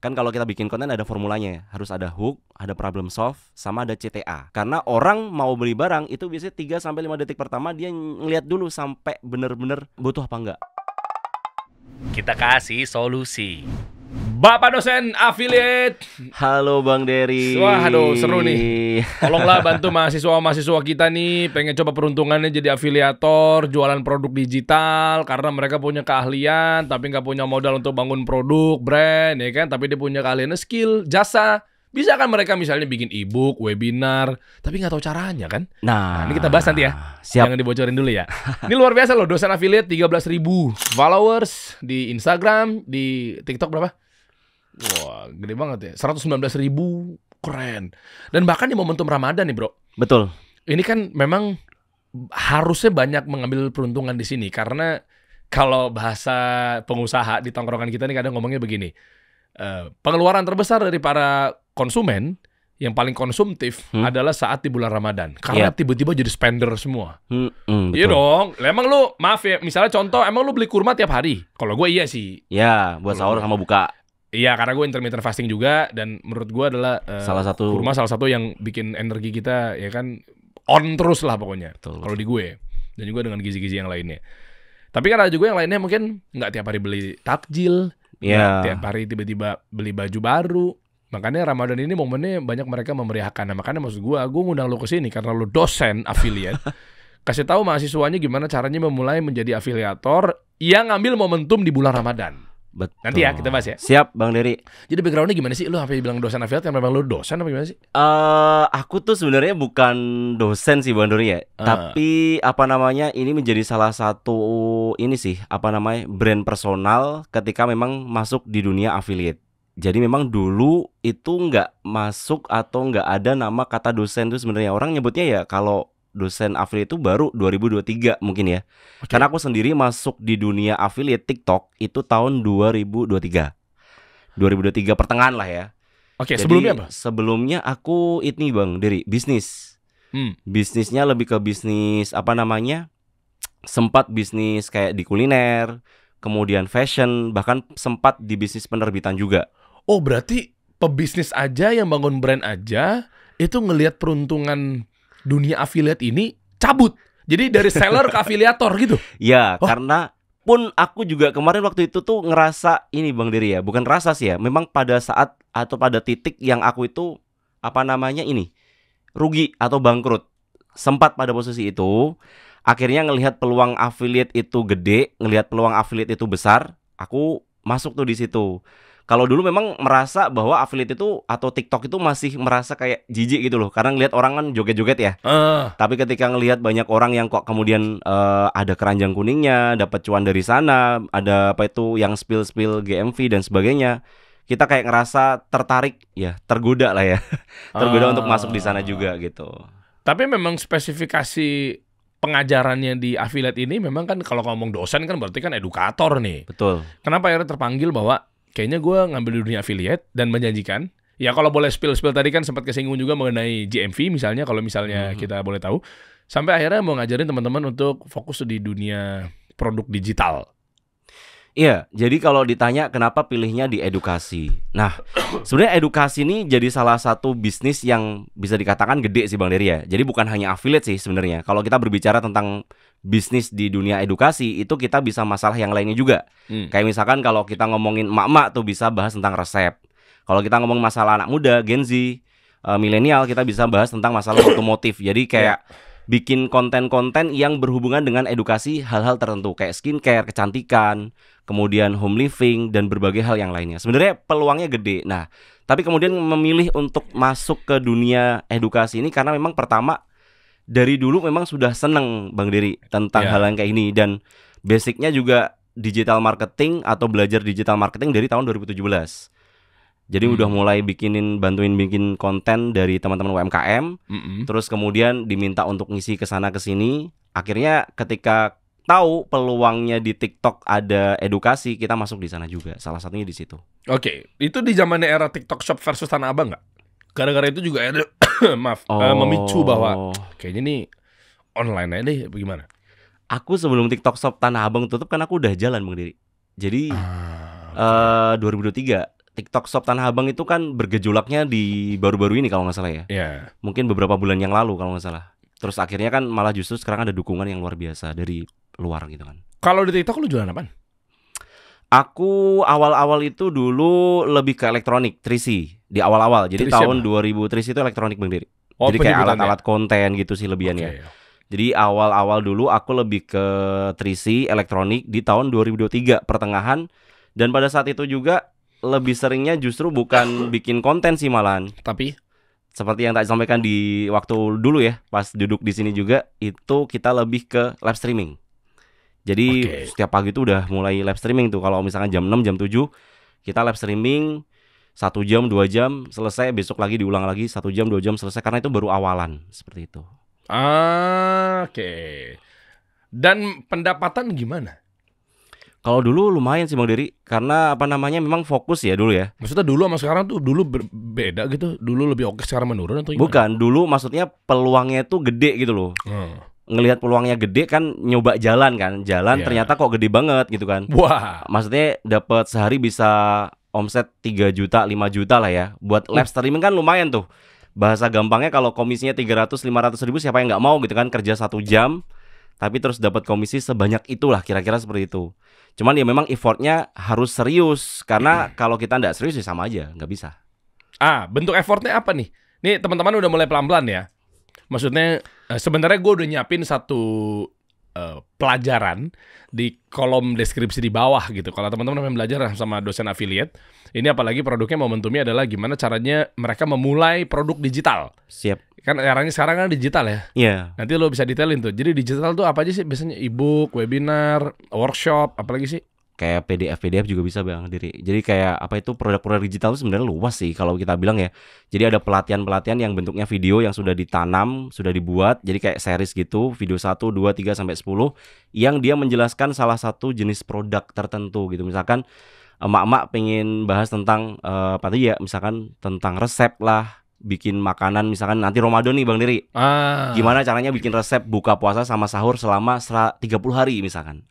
Kan kalau kita bikin konten ada formulanya, harus ada hook, ada problem solve, sama ada CTA. Karena orang mau beli barang itu biasanya 3-5 detik pertama dia ngeliat dulu sampai bener-bener butuh apa enggak. Kita kasih solusi. Bapak dosen affiliate. Halo Bang Dery. Wah, aduh seru nih. Tolonglah bantu mahasiswa-mahasiswa kita nih pengen coba peruntungannya jadi afiliator, jualan produk digital karena mereka punya keahlian tapi nggak punya modal untuk bangun produk, brand, ya kan? Tapi dia punya keahlian, skill, jasa. Bisa kan mereka misalnya bikin e-book, webinar, tapi nggak tahu caranya kan? Nah, ini kita bahas nanti ya. Siap. Jangan dibocorin dulu ya. Ini luar biasa loh, dosen affiliate 13.000 followers di Instagram, di TikTok berapa? Wah, gede banget ya. 119.000, keren. Dan bahkan di momentum Ramadan nih, bro. Betul. Ini kan memang harusnya banyak mengambil peruntungan di sini karena kalau bahasa pengusaha di tongkrongan kita nih kadang ngomongnya begini. Pengeluaran terbesar dari para konsumen yang paling konsumtif adalah saat di bulan Ramadan. Karena tiba-tiba jadi spender semua. Iya dong. Emang lu, maaf ya, misalnya contoh, emang lu beli kurma tiap hari? Kalau gue iya sih. Ya, buat sahur sama buka. Iya, karena gue intermittent fasting juga dan menurut gue adalah kurma salah satu yang bikin energi kita ya kan on terus lah pokoknya. Kalau di gue dan juga dengan gizi-gizi yang lainnya. Tapi kan ada juga yang lainnya mungkin nggak tiap hari beli takjil, tiap hari tiba-tiba beli baju baru. Makanya Ramadan ini momennya banyak mereka memeriahkan. Nah, makanya maksud gue ngundang lo ke sini karena lo dosen affiliate. Kasih tahu mahasiswanya gimana caranya memulai menjadi afiliator yang ngambil momentum di bulan Ramadan. Betul. Nanti ya kita bahas ya. Siap Bang Dery. Jadi backgroundnya gimana sih? Lu sampai bilang dosen affiliate yang memang lu dosen apa gimana sih? Aku tuh sebenarnya bukan dosen sih Bang Dery ya. Tapi apa namanya ini menjadi salah satu ini sih apa namanya brand personal ketika memang masuk di dunia affiliate. Jadi memang dulu itu nggak masuk atau nggak ada nama kata dosen tuh sebenarnya. Orang nyebutnya ya kalau dosen affiliate itu baru 2023 mungkin ya. Karena aku sendiri masuk di dunia affiliate TikTok itu tahun 2023. 2023 pertengahan lah ya. Oke, jadi, sebelumnya apa? Sebelumnya aku ini Bang Dery, bisnis. Bisnisnya lebih ke bisnis apa namanya? Sempat bisnis kayak di kuliner, kemudian fashion, bahkan sempat di bisnis penerbitan juga. Oh, berarti pebisnis aja yang bangun brand aja itu ngelihat peruntungan dunia affiliate ini cabut. Jadi dari seller ke afiliator gitu. Ya, karena pun aku juga kemarin waktu itu tuh ngerasa ini Bang Dery ya, bukan rasa sih ya. Memang pada saat atau pada titik yang aku itu apa namanya ini rugi atau bangkrut. Sempat pada posisi itu, akhirnya ngelihat peluang affiliate itu gede, ngelihat peluang affiliate itu besar, aku masuk tuh di situ. Kalau dulu memang merasa bahwa affiliate itu atau TikTok itu masih merasa kayak jijik gitu loh. Karena ngelihat orang kan joget-joget ya. Tapi ketika ngelihat banyak orang yang kok kemudian ada keranjang kuningnya, dapat cuan dari sana, ada apa itu yang spill GMV dan sebagainya, kita kayak ngerasa tertarik ya, tergoda lah ya. Tergoda untuk masuk di sana juga gitu. Tapi memang spesifikasi pengajarannya di affiliate ini memang kan kalau ngomong dosen kan berarti kan edukator nih. Betul. Kenapa akhirnya terpanggil bahwa kayaknya gue ngambil di dunia affiliate dan menjanjikan. Ya kalau boleh spill tadi kan sempat kesinggung juga mengenai GMV misalnya, kalau misalnya kita boleh tahu. Sampai akhirnya mau ngajarin teman-teman untuk fokus di dunia produk digital. Iya, jadi kalau ditanya kenapa pilihnya di edukasi. Nah, sebenarnya edukasi ini jadi salah satu bisnis yang bisa dikatakan gede sih Bang Dery ya. Jadi bukan hanya affiliate sih sebenarnya. Kalau kita berbicara tentang bisnis di dunia edukasi, itu kita bisa masalah yang lainnya juga. Kayak misalkan kalau kita ngomongin emak-emak tuh bisa bahas tentang resep. Kalau kita ngomong masalah anak muda, Gen Z, milenial, kita bisa bahas tentang masalah otomotif. Jadi kayak bikin konten-konten yang berhubungan dengan edukasi hal-hal tertentu kayak skincare, kecantikan, kemudian home living dan berbagai hal yang lainnya. Sebenarnya peluangnya gede. Nah, tapi kemudian memilih untuk masuk ke dunia edukasi ini karena memang pertama dari dulu memang sudah seneng Bang Dery tentang hal yang kayak ini dan basicnya juga digital marketing atau belajar digital marketing dari tahun 2017. Jadi udah mulai bantuin bikin konten dari teman-teman UMKM. Terus kemudian diminta untuk ngisi kesana kesini. Akhirnya ketika tahu peluangnya di TikTok ada edukasi, kita masuk di sana juga. Salah satunya di situ. Oke, itu di zamannya era TikTok Shop versus Tanah Abang nggak? Gara-gara itu juga ada memicu bahwa kayaknya nih online aja deh, bagaimana? Aku sebelum TikTok Shop Tanah Abang tutup kan aku udah jalan Bang Dery. Jadi 2023 TikTok Shop Tanah Abang itu kan bergejolaknya di baru-baru ini kalau nggak salah ya. Yeah. Mungkin beberapa bulan yang lalu kalau nggak salah. Terus akhirnya kan malah justru sekarang ada dukungan yang luar biasa dari luar gitu kan. Kalau di TikTok lu jualan apaan? Aku awal-awal itu dulu lebih ke elektronik, 3C di awal-awal. Jadi 3C tahun apa? 2000 3C itu elektronik Bang Diri. Oh, jadi kayak penyebutannya. alat-alat konten gitu sih lebihannya. Okay. Jadi awal-awal dulu aku lebih ke 3C elektronik di tahun 2023 pertengahan. Dan pada saat itu juga lebih seringnya justru bukan bikin konten sih malahan. Tapi seperti yang tak sampaikan di waktu dulu ya, pas duduk di sini juga, itu kita lebih ke live streaming. Jadi setiap pagi itu udah mulai live streaming tuh. Kalau misalkan jam 6, jam 7 kita live streaming 1 jam, 2 jam selesai, besok lagi diulang lagi 1 jam, 2 jam selesai. Karena itu baru awalan seperti itu. Oke. Dan pendapatan gimana? Kalau dulu lumayan sih Bang Dery. Karena apa namanya memang fokus ya dulu ya. Maksudnya dulu sama sekarang tuh dulu beda gitu. Dulu lebih oke, sekarang menurun atau gimana? Bukan, dulu maksudnya peluangnya tuh gede gitu loh. Ngelihat peluangnya gede kan, nyoba jalan kan. Jalan ternyata kok gede banget gitu kan. Wah. Maksudnya dapat sehari bisa omset 3 juta, 5 juta lah ya. Buat live streaming kan lumayan tuh. Bahasa gampangnya kalau komisinya 300-500 ribu siapa yang nggak mau gitu kan. Kerja 1 jam tapi terus dapat komisi sebanyak itulah, kira-kira seperti itu. Cuman ya memang effortnya harus serius. Karena kalau kita nggak serius ya sama aja, nggak bisa. Bentuk effortnya apa nih? Nih teman-teman udah mulai pelan-pelan ya. Maksudnya sebenarnya gue udah nyiapin satu pelajaran di kolom deskripsi di bawah gitu. Kalau teman-teman pengen belajar sama dosen affiliate, ini apalagi produknya momentumnya adalah gimana caranya mereka memulai produk digital. Siap. Kan eranya sekarang kan digital ya. Iya. Nanti lo bisa detailin tuh. Jadi digital tuh apa aja sih biasanya? E-book, webinar, workshop, apalagi sih? Kayak PDF juga bisa Bang Diri. Jadi kayak apa itu produk-produk digital itu sebenarnya luas sih kalau kita bilang ya. Jadi ada pelatihan-pelatihan yang bentuknya video yang sudah ditanam, sudah dibuat. Jadi kayak series gitu, video 1, 2, 3 sampai 10 yang dia menjelaskan salah satu jenis produk tertentu gitu. Misalkan emak-emak pengen bahas tentang apa tadi ya, misalkan tentang resep lah, bikin makanan misalkan nanti Ramadan nih Bang Diri. Gimana caranya bikin resep buka puasa sama sahur selama 30 hari misalkan.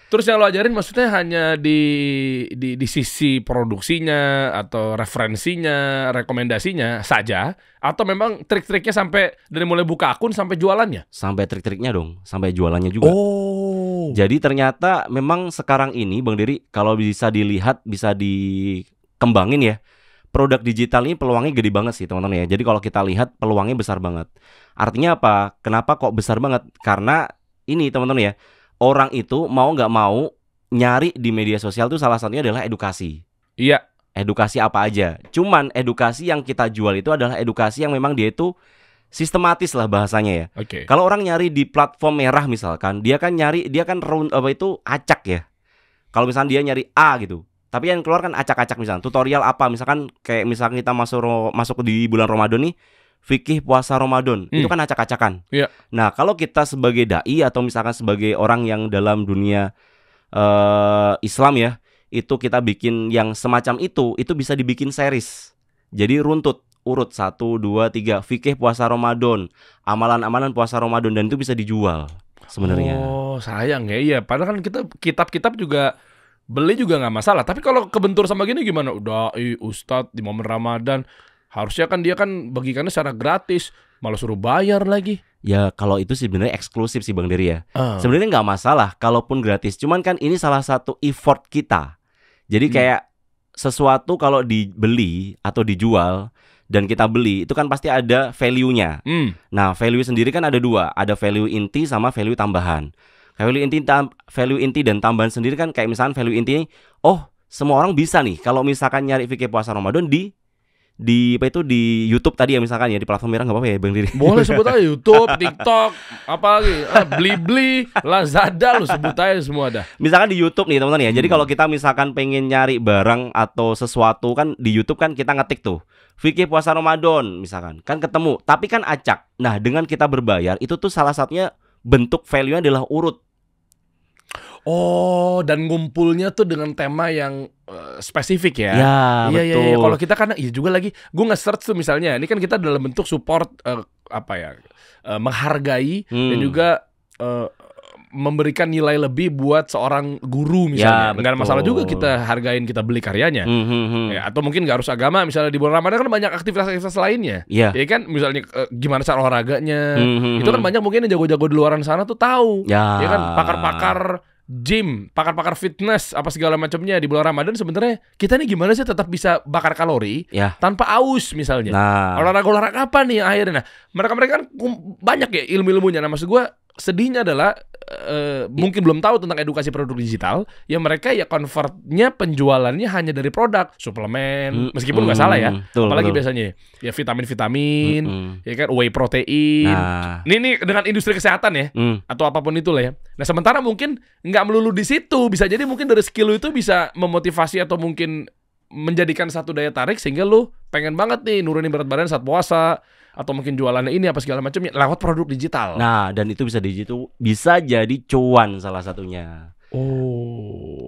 Terus yang lo ajarin maksudnya hanya di sisi produksinya atau referensinya, rekomendasinya saja, atau memang trik-triknya sampai dari mulai buka akun sampai jualannya? Sampai trik-triknya dong, sampai jualannya juga. Jadi ternyata memang sekarang ini Bang Diri, kalau bisa dilihat, bisa dikembangin ya, produk digital ini peluangnya gede banget sih teman-teman ya. Jadi kalau kita lihat peluangnya besar banget. Artinya apa? Kenapa kok besar banget? Karena ini teman-teman ya, orang itu mau nggak mau nyari di media sosial tuh salah satunya adalah edukasi. Iya. Edukasi apa aja. Cuman edukasi yang kita jual itu adalah edukasi yang memang dia itu sistematis lah bahasanya ya. Kalau orang nyari di platform merah misalkan, dia kan acak ya. Kalau misalkan dia nyari A gitu, tapi yang keluar kan acak-acak misalkan. Tutorial apa misalkan kayak misalkan kita masuk di bulan Ramadan nih. Fikih puasa Ramadan itu kan acak-acakan. Nah kalau kita sebagai dai atau misalkan sebagai orang yang dalam dunia Islam ya, itu kita bikin yang semacam itu bisa dibikin series. Jadi urut 1, 2, 3 fikih puasa Ramadan, amalan-amalan puasa Ramadan, dan itu bisa dijual sebenarnya. Oh sayang ya, iya. Padahal kan kita kitab-kitab juga beli juga nggak masalah. Tapi kalau kebentur sama gini gimana? Dai, ustadz di momen Ramadan. Harusnya kan dia kan bagikannya secara gratis, malah suruh bayar lagi. Ya kalau itu sih sebenarnya eksklusif sih Bang Dery ya. Sebenarnya nggak masalah kalaupun gratis. Cuman kan ini salah satu effort kita. Jadi kayak sesuatu kalau dibeli atau dijual dan kita beli itu kan pasti ada value-nya. Nah value sendiri kan ada dua. Ada value inti sama value tambahan. Value inti dan tambahan sendiri kan kayak misalkan value inti, semua orang bisa nih kalau misalkan nyari fikih puasa Ramadan di YouTube tadi ya misalkan ya, di platform merah nggak apa-apa ya Bang Diri? Boleh sebut aja YouTube, TikTok, apa lagi, Blibli, Lazada, lu sebut aja semua dah. Misalkan di YouTube nih teman-teman ya. Jadi kalau kita misalkan pengen nyari barang atau sesuatu kan di YouTube kan kita ngetik tuh fikih puasa Ramadan misalkan, kan ketemu, tapi kan acak. Nah dengan kita berbayar itu tuh salah satunya bentuk value-nya adalah urut. Dan ngumpulnya tuh dengan tema yang spesifik ya. Betul. Iya. Kalau kita kan juga lagi, gue nge-search tuh misalnya, ini kan kita dalam bentuk support menghargai dan juga memberikan nilai lebih buat seorang guru misalnya. Nggak ada masalah juga kita hargain, kita beli karyanya. Ya, atau mungkin nggak harus agama, misalnya di bulan Ramadan kan banyak aktivitas-aktivitas lainnya. Ya kan, misalnya gimana cara olahraganya. Itu kan banyak mungkin yang jago-jago di luaran sana tuh tahu. Ya kan, pakar-pakar gym, pakar-pakar fitness, apa segala macamnya di bulan Ramadan. Sebenarnya kita nih gimana sih tetap bisa bakar kalori tanpa aus misalnya. Olahraga apa nih akhirnya? Nah, mereka kan banyak ya ilmu-ilmunya. Nah, maksud gue sedihnya adalah mungkin belum tahu tentang edukasi produk digital. Ya mereka ya convertnya penjualannya hanya dari produk suplemen, meskipun nggak salah ya. Apalagi biasanya ya vitamin-vitamin, ya kan whey protein. Ini dengan industri kesehatan ya, atau apapun itulah ya. Nah, sementara mungkin nggak melulu di situ, bisa jadi mungkin dari skill itu bisa memotivasi atau mungkin menjadikan satu daya tarik sehingga lu pengen banget nih nurunin berat badan saat puasa, atau mungkin jualannya ini apa segala macamnya lewat produk digital. Nah, dan itu bisa jadi cuan salah satunya.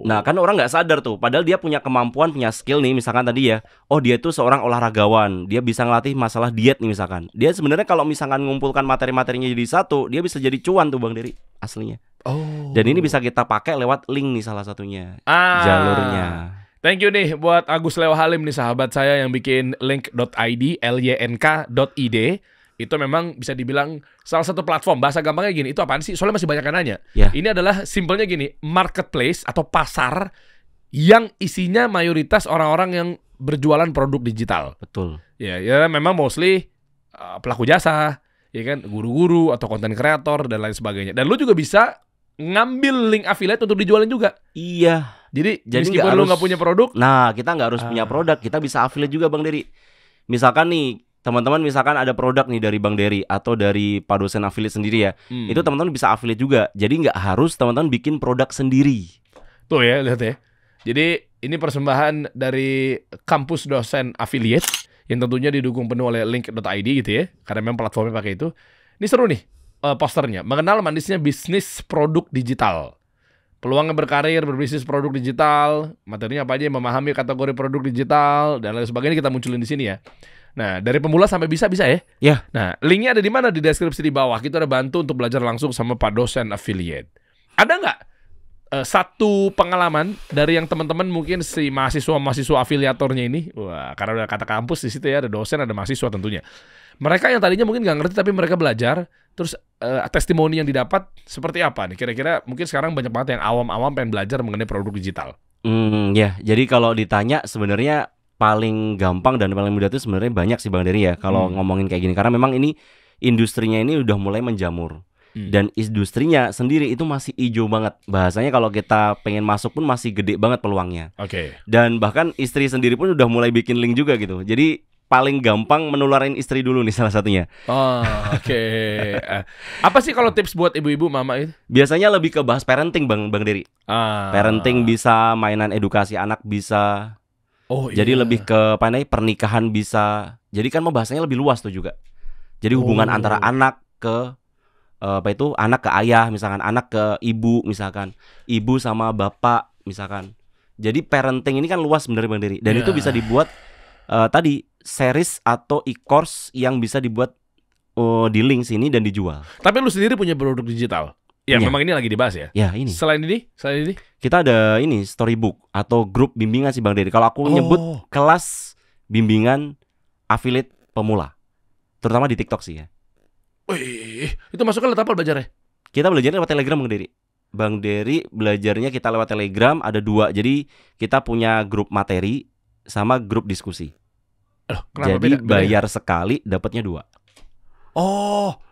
Nah, kan orang nggak sadar tuh, padahal dia punya kemampuan, punya skill nih, misalkan tadi ya. Oh, dia tuh seorang olahragawan, dia bisa ngelatih masalah diet nih misalkan. Dia sebenarnya kalau misalkan ngumpulkan materi-materinya jadi satu, dia bisa jadi cuan tuh Bang Dery aslinya. Dan ini bisa kita pakai lewat link nih salah satunya. Jalurnya. Thank you nih buat Agus Leo Halim nih, sahabat saya yang bikin link.id, lynk.id. Itu memang bisa dibilang salah satu platform. Bahasa gampangnya gini, itu apaan sih? Soalnya masih banyak yang nanya. Ini adalah simpelnya gini, marketplace atau pasar yang isinya mayoritas orang-orang yang berjualan produk digital. Betul. Ya memang mostly pelaku jasa, ya kan, guru-guru atau konten kreator dan lain sebagainya. Dan lu juga bisa ngambil link affiliate untuk dijualin juga. Iya. Jadi meskipun lu nggak punya produk, nah kita nggak harus punya produk, kita bisa affiliate juga Bang Dery. Misalkan nih teman-teman, misalkan ada produk nih dari Bang Dery atau dari Pak Dosen affiliate sendiri ya, itu teman-teman bisa affiliate juga. Jadi nggak harus teman-teman bikin produk sendiri. Tuh ya, lihat ya. Jadi ini persembahan dari kampus dosen affiliate yang tentunya didukung penuh oleh link.id gitu ya, karena memang platformnya pakai itu. Ini seru nih posternya, mengenal manisnya bisnis produk digital. Peluangnya berkarir, berbisnis produk digital, materinya apa aja, memahami kategori produk digital dan lain sebagainya kita munculin di sini ya. Nah, dari pemula sampai bisa ya. Ya. Nah, linknya ada di mana? Di deskripsi di bawah. Kita udah bantu untuk belajar langsung sama Pak Dosen affiliate. Ada nggak satu pengalaman dari yang teman-teman mungkin si mahasiswa afiliatornya ini? Wah, karena udah kata kampus di situ ya, ada dosen, ada mahasiswa tentunya. Mereka yang tadinya mungkin nggak ngerti tapi mereka belajar. Terus testimoni yang didapat seperti apa nih? Kira-kira mungkin sekarang banyak banget yang awam-awam pengen belajar mengenai produk digital. Ya, jadi kalau ditanya sebenarnya paling gampang dan paling mudah itu sebenarnya banyak sih Bang Dery ya. Kalau ngomongin kayak gini, karena memang ini industrinya ini udah mulai menjamur. Dan industrinya sendiri itu masih hijau banget. Bahasanya kalau kita pengen masuk pun masih gede banget peluangnya. Dan bahkan istri sendiri pun udah mulai bikin link juga gitu. Jadi paling gampang menularin istri dulu nih salah satunya. Apa sih kalau tips buat ibu-ibu, mama itu? Biasanya lebih ke bahas parenting Bang Dery. Parenting bisa, mainan edukasi anak bisa. Jadi lebih ke pernikahan bisa. Jadi kan bahasanya lebih luas tuh juga. Jadi hubungan antara anak ke anak ke ayah, misalkan anak ke ibu, misalkan ibu sama bapak, misalkan. Jadi parenting ini kan luas sebenarnya Bang Dery. Dan itu bisa dibuat tadi series atau e-course yang bisa dibuat di link sini dan dijual. Tapi lu sendiri punya produk digital? Ya, memang ini lagi dibahas ya? Ya, ini. Selain ini? Kita ada ini Storybook atau grup bimbingan sih Bang Dery. Kalau aku nyebut kelas bimbingan affiliate pemula. Terutama di TikTok sih ya. Wih, itu masuknya lewat apa belajarnya? Kita belajarnya lewat Telegram Bang Dery. Bang Dery belajarnya kita lewat Telegram, ada 2. Jadi kita punya grup materi sama grup diskusi. Jadi bayar sekali dapatnya 2.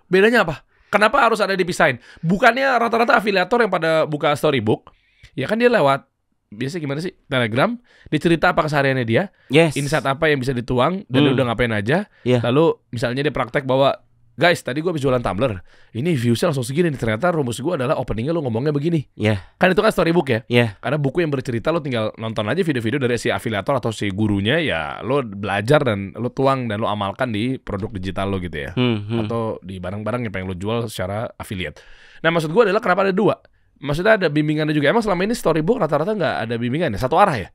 Bedanya apa? Kenapa harus ada dipisahin? Bukannya rata-rata afiliator yang pada buka Storybook, ya kan dia lewat biasa gimana sih? Telegram, dicerita apa kesehariannya dia, insight apa yang bisa dituang dan dia udah ngapain aja. Lalu misalnya dia praktek bahwa guys, tadi gue habis jualan tumbler. Ini viewsnya langsung segini nih. Ternyata rumus gue adalah openingnya lo ngomongnya begini. Kan itu kan storybook ya. Karena buku yang bercerita lo tinggal nonton aja video-video dari si afiliator atau si gurunya. Ya lo belajar dan lo tuang dan lo amalkan di produk digital lo gitu ya. Atau di barang-barang yang pengen lo jual secara affiliate. Nah maksud gue adalah kenapa ada 2? Maksudnya ada bimbingannya juga. Emang selama ini storybook rata-rata nggak ada bimbingannya? Satu arah ya?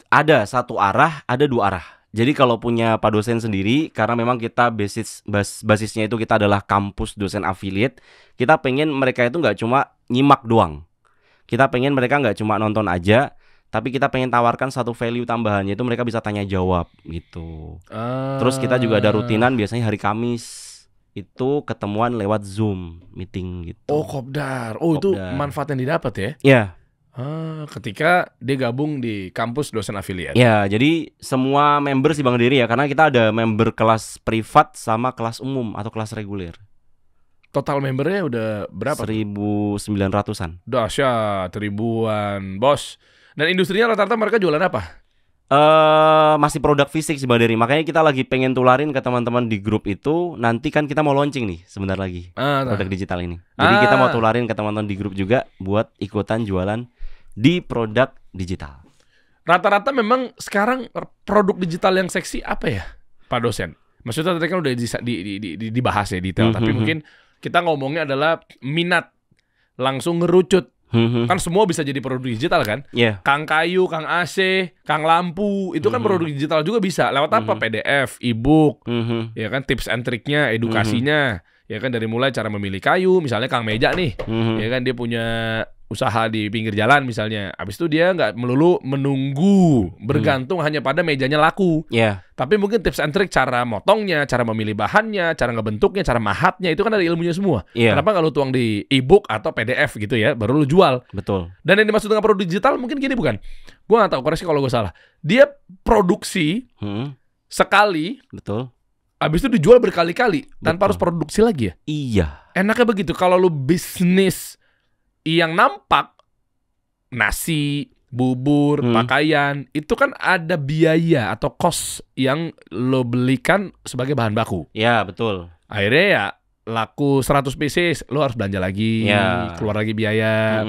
Ada satu arah, ada 2 arah. Jadi kalau punya Pak dosen sendiri, karena memang kita basisnya itu kita adalah kampus dosen affiliate, kita pengen mereka itu nggak cuma nyimak doang. Kita pengen mereka nggak cuma nonton aja, tapi kita pengen tawarkan satu value tambahannya itu mereka bisa tanya jawab gitu. Terus kita juga ada rutinan biasanya hari Kamis itu ketemuan lewat Zoom meeting gitu. Oh, kopdar. Oh, kopdar. Itu manfaat yang didapat ya? Iya. Ketika dia gabung di kampus dosen affiliate. Ya, jadi semua member sih Bang Dery ya, karena kita ada member kelas privat sama kelas umum atau kelas reguler. Total membernya udah berapa? 1.900-an. Dahsyat, ribuan, bos. Dan industrinya rata-rata mereka jualan apa? Masih produk fisik sih Bang Dery. Makanya kita lagi pengen tularin ke teman-teman di grup itu. Nanti kan kita mau launching nih sebentar lagi produk digital ini. Jadi kita mau tularin ke teman-teman di grup juga buat ikutan jualan di produk digital. Rata-rata memang sekarang produk digital yang seksi apa ya, Pak dosen? Maksudnya tadi kan udah dibahas ya detail, tapi mungkin kita ngomongnya adalah minat langsung ngerucut. Kan semua bisa jadi produk digital kan? Kang kayu, Kang AC, Kang lampu, itu kan produk digital juga bisa. Lewat apa? PDF, e-book, ya kan, tips and triknya, edukasinya, ya kan, dari mulai cara memilih kayu, misalnya Kang Meja nih, ya kan, dia punya usaha di pinggir jalan misalnya. Habis itu dia nggak melulu menunggu bergantung hanya pada mejanya laku. Tapi mungkin tips and trik cara motongnya, cara memilih bahannya, cara ngebentuknya, cara mahatnya, itu kan ada ilmunya semua. Kenapa nggak lu tuang di e-book atau PDF gitu ya, baru lu jual. Betul. Dan yang dimaksud dengan produk digital mungkin gini bukan? Gue nggak tahu, koreksi kalau gue salah. Dia produksi sekali. Betul. Habis itu dijual berkali-kali tanpa harus produksi lagi ya? Iya. Enaknya begitu. Kalau lu bisnis yang nampak, nasi, bubur, pakaian, itu kan ada biaya atau cost yang lo belikan sebagai bahan baku. Ya, betul. Akhirnya ya laku 100 pieces, lo harus belanja lagi, keluar lagi biaya.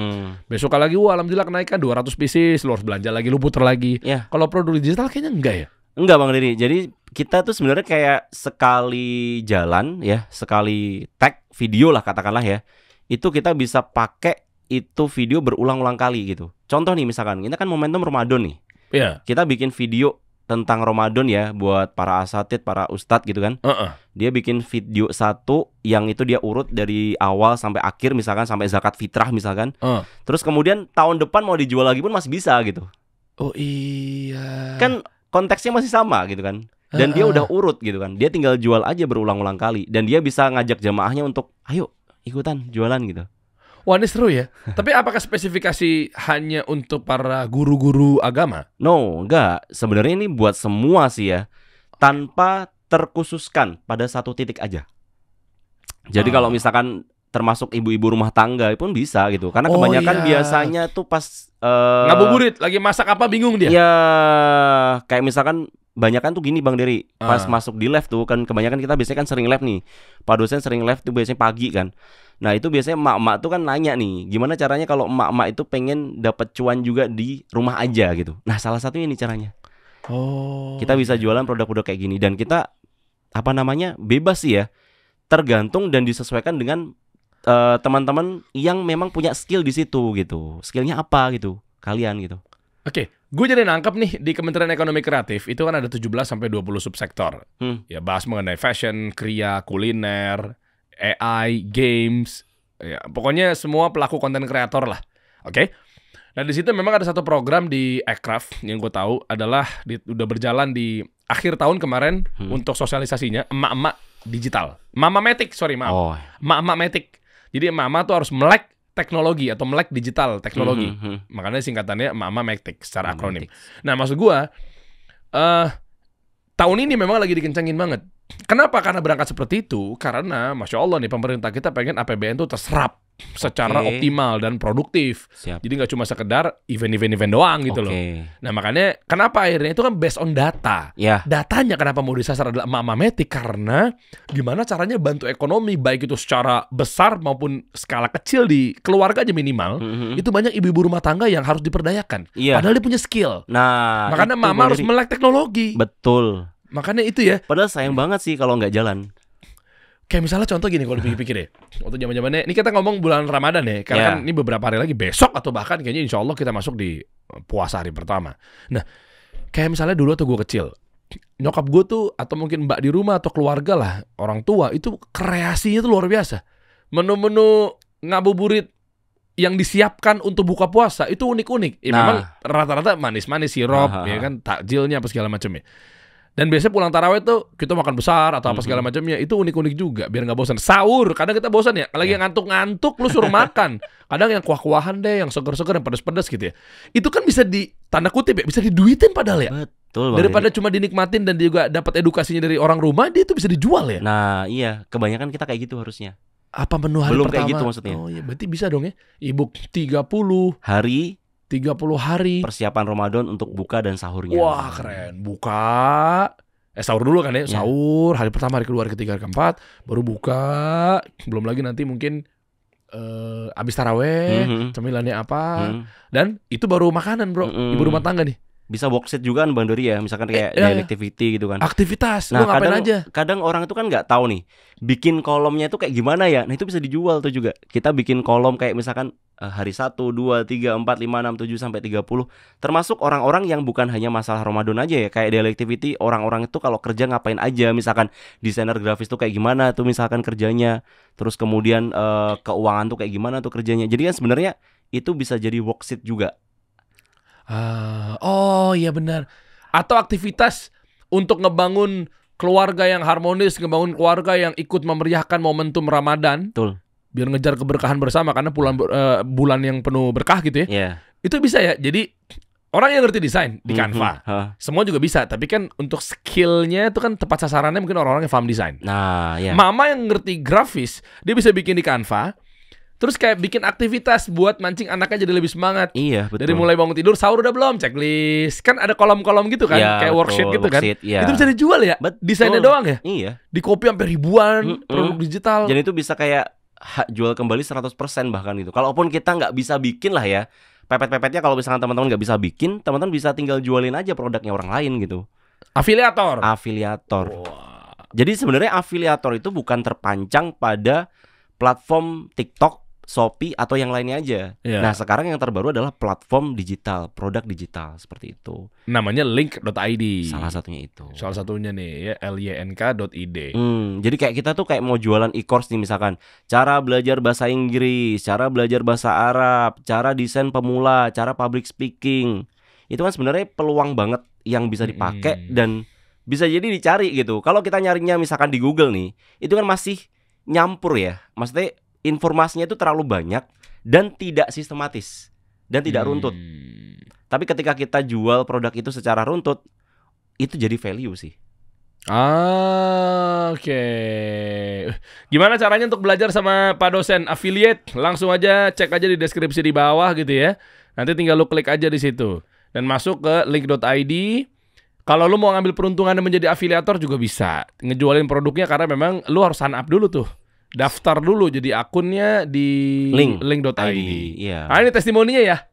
Besok lagi, alhamdulillah kenaikan 200 pieces, lo harus belanja lagi, lo puter lagi. Kalau produk digital kayaknya enggak ya? Enggak Bang Dery. Jadi kita tuh sebenarnya kayak sekali jalan ya, sekali tag video lah katakanlah ya, itu kita bisa pakai itu video berulang-ulang kali gitu. Contoh nih misalkan, kita kan momentum Ramadan nih. Kita bikin video tentang Ramadan ya, buat para asatid, para ustadz gitu kan. Dia bikin video satu yang itu dia urut dari awal sampai akhir, misalkan sampai zakat fitrah misalkan. Terus kemudian tahun depan mau dijual lagi pun masih bisa gitu. Oh iya. Kan konteksnya masih sama gitu kan. Dan dia udah urut gitu kan. Dia tinggal jual aja berulang-ulang kali. Dan dia bisa ngajak jamaahnya untuk ayo ikutan jualan gitu. Wah, ini seru ya. Tapi apakah spesifikasi hanya untuk para guru-guru agama? No, enggak. Sebenarnya ini buat semua sih ya. Tanpa terkhususkan pada satu titik aja. Jadi kalau misalkan termasuk ibu-ibu rumah tangga pun bisa gitu. Karena kebanyakan biasanya tuh pas ngabuburit, lagi masak apa bingung dia. Ya, kayak misalkan banyakan tuh gini Bang Dery. Pas masuk di live tuh kan kebanyakan kita biasanya kan sering live nih. Pak dosen sering live tuh biasanya pagi kan. Nah itu biasanya emak-emak tuh kan nanya nih, gimana caranya kalau emak-emak itu pengen dapat cuan juga di rumah aja gitu. Nah salah satunya ini caranya. Kita bisa jualan produk-produk kayak gini. Dan kita bebas sih ya. Tergantung dan disesuaikan dengan teman-teman yang memang punya skill di situ gitu. Skillnya apa gitu, kalian gitu. Oke, gue jadi nangkep nih di Kementerian Ekonomi Kreatif itu kan ada 17-20 subsektor. Ya bahas mengenai fashion, kriya, kuliner, AI, games, ya pokoknya semua pelaku konten kreator lah. Oke. Nah di situ memang ada satu program di Aircraft yang gue tahu adalah udah berjalan di akhir tahun kemarin untuk sosialisasinya emak-emak digital. Mama Matic, emak-emak Matic. Jadi emak-emak tuh harus melek teknologi atau melek digital teknologi. Makanya singkatannya emak-emak Matic secara akronim. Nah maksud gue tahun ini memang lagi dikencangin banget. Kenapa? Karena berangkat seperti itu. Karena Masya Allah nih pemerintah kita pengen APBN tuh terserap secara optimal dan produktif. Jadi nggak cuma sekedar event-event doang gitu loh. Nah makanya kenapa akhirnya itu kan based on data. Datanya kenapa mau disasar adalah emak-emak Matic. Karena gimana caranya bantu ekonomi baik itu secara besar maupun skala kecil di keluarga aja minimal. Itu banyak ibu-ibu rumah tangga yang harus diperdayakan. Padahal dia punya skill. Nah makanya mama harus melek teknologi. Betul. Makanya itu ya. Padahal sayang banget sih kalau nggak jalan. Kayak misalnya contoh gini kalau dipikir-pikir ya. Waktu zaman-zamannya, ini kita ngomong bulan Ramadan ya. Karena kan ini beberapa hari lagi, besok atau bahkan kayaknya insya Allah kita masuk di puasa hari pertama. Nah, kayak misalnya dulu tuh gue kecil. nyokap gue tuh atau mungkin mbak di rumah atau keluarga lah, orang tua itu kreasinya tuh luar biasa. Menu-menu ngabuburit yang disiapkan untuk buka puasa itu unik-unik. Ya memang rata-rata manis-manis, sirup, ya kan, takjilnya apa segala macam ya. Dan biasanya pulang tarawih tuh kita makan besar atau apa segala macamnya, itu unik-unik juga biar nggak bosan. Sahur kadang kita bosan ya, lagi ngantuk-ngantuk lu suruh makan. Kadang yang kuah-kuahan deh, yang seger-seger, yang pedas-pedas gitu ya. Itu kan bisa di tanda kutip ya, bisa diduitin padahal ya. Betul. Daripada cuma dinikmatin dan juga dapat edukasinya dari orang rumah, dia itu bisa dijual ya. Nah iya, kebanyakan kita kayak gitu harusnya. Apa menu hari belum pertama? Kayak gitu maksudnya. Oh iya, berarti bisa dong ya. Ibu 30 hari persiapan Ramadan untuk buka dan sahurnya. Wah keren. Buka, sahur dulu kan ya. Sahur hari pertama, hari kedua, hari ketiga, hari keempat, baru buka. Belum lagi nanti mungkin abis taraweh, cemilannya apa. Dan itu baru makanan bro. Ibu rumah tangga nih. Bisa worksheet juga kan Bang Dori ya, misalkan kayak daily activity gitu kan. Aktivitas, lu ngapain aja. Kadang orang itu kan nggak tahu nih, bikin kolomnya itu kayak gimana ya. Nah itu bisa dijual tuh juga. Kita bikin kolom kayak misalkan hari 1, 2, 3, 4, 5, 6, 7 sampai 30. Termasuk orang-orang yang bukan hanya masalah Ramadan aja ya, kayak daily activity. Orang-orang itu kalau kerja ngapain aja, misalkan desainer grafis tuh kayak gimana tuh misalkan kerjanya. Terus kemudian keuangan tuh kayak gimana tuh kerjanya. Jadi kan sebenarnya itu bisa jadi worksheet juga. Oh iya benar. Atau aktivitas untuk ngebangun keluarga yang harmonis, ngebangun keluarga yang ikut memeriahkan momentum Ramadan. Betul. Biar ngejar keberkahan bersama karena bulan yang penuh berkah gitu ya. Yeah. Itu bisa ya. Jadi orang yang ngerti desain di Canva, semua juga bisa. Tapi kan untuk skillnya itu kan tepat sasarannya mungkin orang-orang yang paham desain. Nah, yeah. Mama yang ngerti grafis, dia bisa bikin di Canva. Terus kayak bikin aktivitas buat mancing anaknya jadi lebih semangat. Iya, betul. Dari mulai bangun tidur, sahur udah belum, checklist. Kan ada kolom-kolom gitu kan, ya, kayak worksheet gitu kan. Ya. Itu bisa dijual ya? Desainnya doang ya? Iya. Di copy sampai ribuan produk digital. Jadi itu bisa kayak jual kembali 100% bahkan itu. Kalaupun kita nggak bisa bikin lah ya, pepet-pepetnya kalau misalkan teman-teman nggak bisa bikin, teman-teman bisa tinggal jualin aja produknya orang lain gitu. Afiliator. Wow. Jadi sebenarnya afiliator itu bukan terpancang pada platform TikTok, Shopee atau yang lainnya aja. Yeah. Nah sekarang yang terbaru adalah platform digital, produk digital seperti itu. Namanya link.id. Salah satunya itu. Salah satunya nih ya lynk.id. Jadi kayak kita tuh kayak mau jualan e-course nih misalkan, cara belajar bahasa Inggris, cara belajar bahasa Arab, cara desain pemula, cara public speaking. Itu kan sebenarnya peluang banget yang bisa dipakai dan bisa jadi dicari gitu. Kalau kita nyarinya misalkan di Google nih, itu kan masih nyampur ya. Maksudnya informasinya itu terlalu banyak dan tidak sistematis dan tidak runtut. Tapi ketika kita jual produk itu secara runtut, itu jadi value sih. Oke. Gimana caranya untuk belajar sama Pak Dosen affiliate? Langsung aja cek aja di deskripsi di bawah gitu ya. Nanti tinggal lu klik aja di situ dan masuk ke link.id. Kalau lu mau ngambil peruntungan dan menjadi afiliator juga bisa. Ngejualin produknya karena memang lu harus sign up dulu tuh. Daftar dulu jadi akunnya di link.id. Yeah. Nah ini testimoninya ya.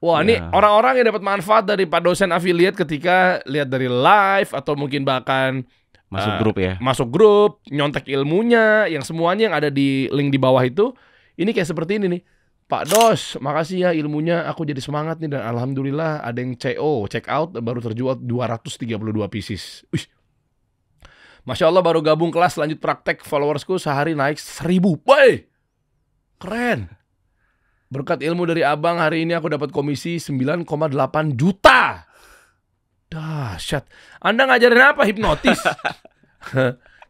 Wah ini orang-orang yang dapat manfaat dari Pak Dosen affiliate ketika lihat dari live atau mungkin bahkan masuk grup ya. Masuk grup, nyontek ilmunya, yang semuanya yang ada di link di bawah itu. Ini kayak seperti ini nih. Pak Dos, makasih ya ilmunya, aku jadi semangat nih dan alhamdulillah ada yang check out baru terjual 232 pieces. Masya Allah baru gabung kelas lanjut praktek followersku sehari naik 1000. Woi, keren. Berkat ilmu dari abang hari ini aku dapat komisi 9,8 juta. Dahsyat. Anda ngajarin apa hipnotis?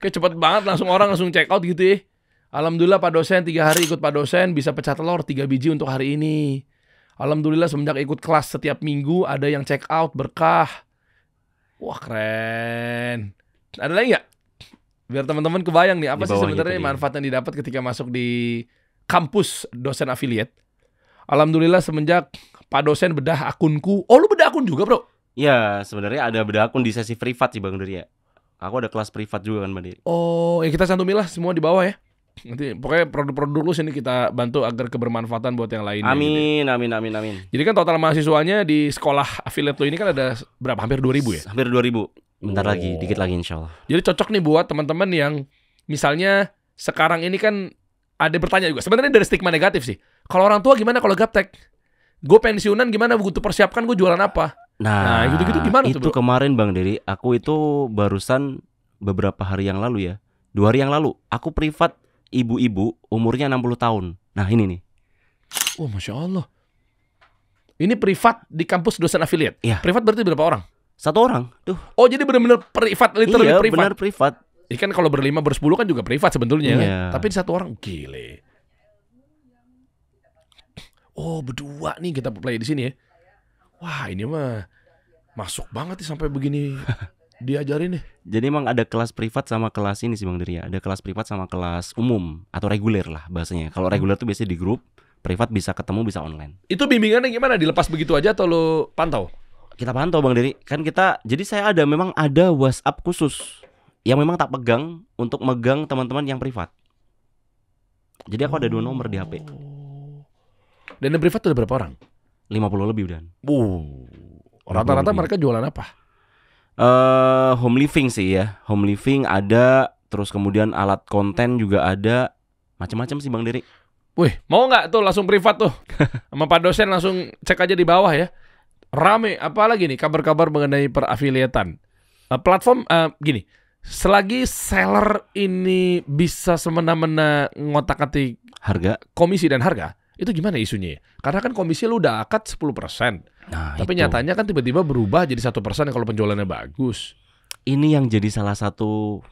Kayak cepet banget orang langsung check out gitu ya. Alhamdulillah Pak Dosen 3 hari ikut Pak Dosen bisa pecah telur 3 biji untuk hari ini. Alhamdulillah semenjak ikut kelas setiap minggu ada yang check out berkah. Wah keren. Ada lagi nggak? Biar teman-teman kebayang nih apa sih sebenarnya manfaat yang didapat ketika masuk di kampus Dosen affiliate. Alhamdulillah semenjak Pak Dosen bedah akunku. Oh lu bedah akun juga bro? Iya sebenarnya ada bedah akun di sesi privat sih Bang Dori ya. Aku ada kelas privat juga kan Bang Dori. Oh ya kita cantumin lah semua di bawah ya. Nanti pokoknya produk-produk lu sini kita bantu agar kebermanfaatan buat yang lainnya. Amin, gitu. amin. Jadi kan total mahasiswanya di sekolah affiliate lu ini kan ada berapa? Hampir 2000 ya? Hampir 2000. Bentar lagi, dikit lagi insya Allah. Jadi cocok nih buat teman-teman yang misalnya sekarang ini kan ada bertanya juga. Sebenarnya dari stigma negatif sih. Kalau orang tua gimana kalau gaptek? Gue pensiunan gimana? Butuh persiapkan gue jualan apa? Nah, gitu-gitu gimana tuh, Itu bro? kemarin Bang Dery, aku itu barusan beberapa hari yang lalu ya, 2 hari yang lalu, aku privat ibu-ibu umurnya 60 tahun. Nah ini nih. Oh, Masya Allah. Ini privat di kampus dosen affiliate? Iya. Privat berarti berapa orang? 1 orang. Tuh. Oh, jadi benar-benar privat, literally iya, privat? benar privat. Ini kan kalau berlima, bersepuluh kan juga privat sebetulnya. Iya. Kan? Tapi 1 orang, gile. Oh, berdua nih kita play di sini ya. Wah, ini mah masuk banget nih sampai begini diajarin nih. Jadi emang ada kelas privat sama kelas ini sih Bang Dery ya. Ada kelas privat sama kelas umum atau reguler lah bahasanya. Kalau reguler tuh biasanya di grup, privat bisa ketemu, bisa online. Itu bimbingannya gimana? Dilepas begitu aja atau lo pantau? Kita pantau Bang Dery. Kan kita, jadi saya memang ada WhatsApp khusus yang memang tak pegang untuk megang teman-teman yang privat. Jadi aku ada 2 nomor di HP. Dan yang privat tuh ada berapa orang? 50 lebih dan. Rata-rata mereka jualan apa? Home living sih ya. Home living ada, terus kemudian alat konten juga ada, macam-macam sih Bang Dery. Wih, mau nggak tuh langsung privat tuh sama Pak dosen, langsung cek aja di bawah ya. Rame, apalagi nih kabar-kabar mengenai perafiliatan. Platform gini, selagi seller ini bisa semena-mena ngotak-atik harga, komisi dan harga, itu gimana isunya? Karena kan komisi lu udah akad 10%. Nah, tapi itu. nyatanya kan tiba-tiba berubah jadi 1% kalau penjualannya bagus. Ini yang jadi salah satu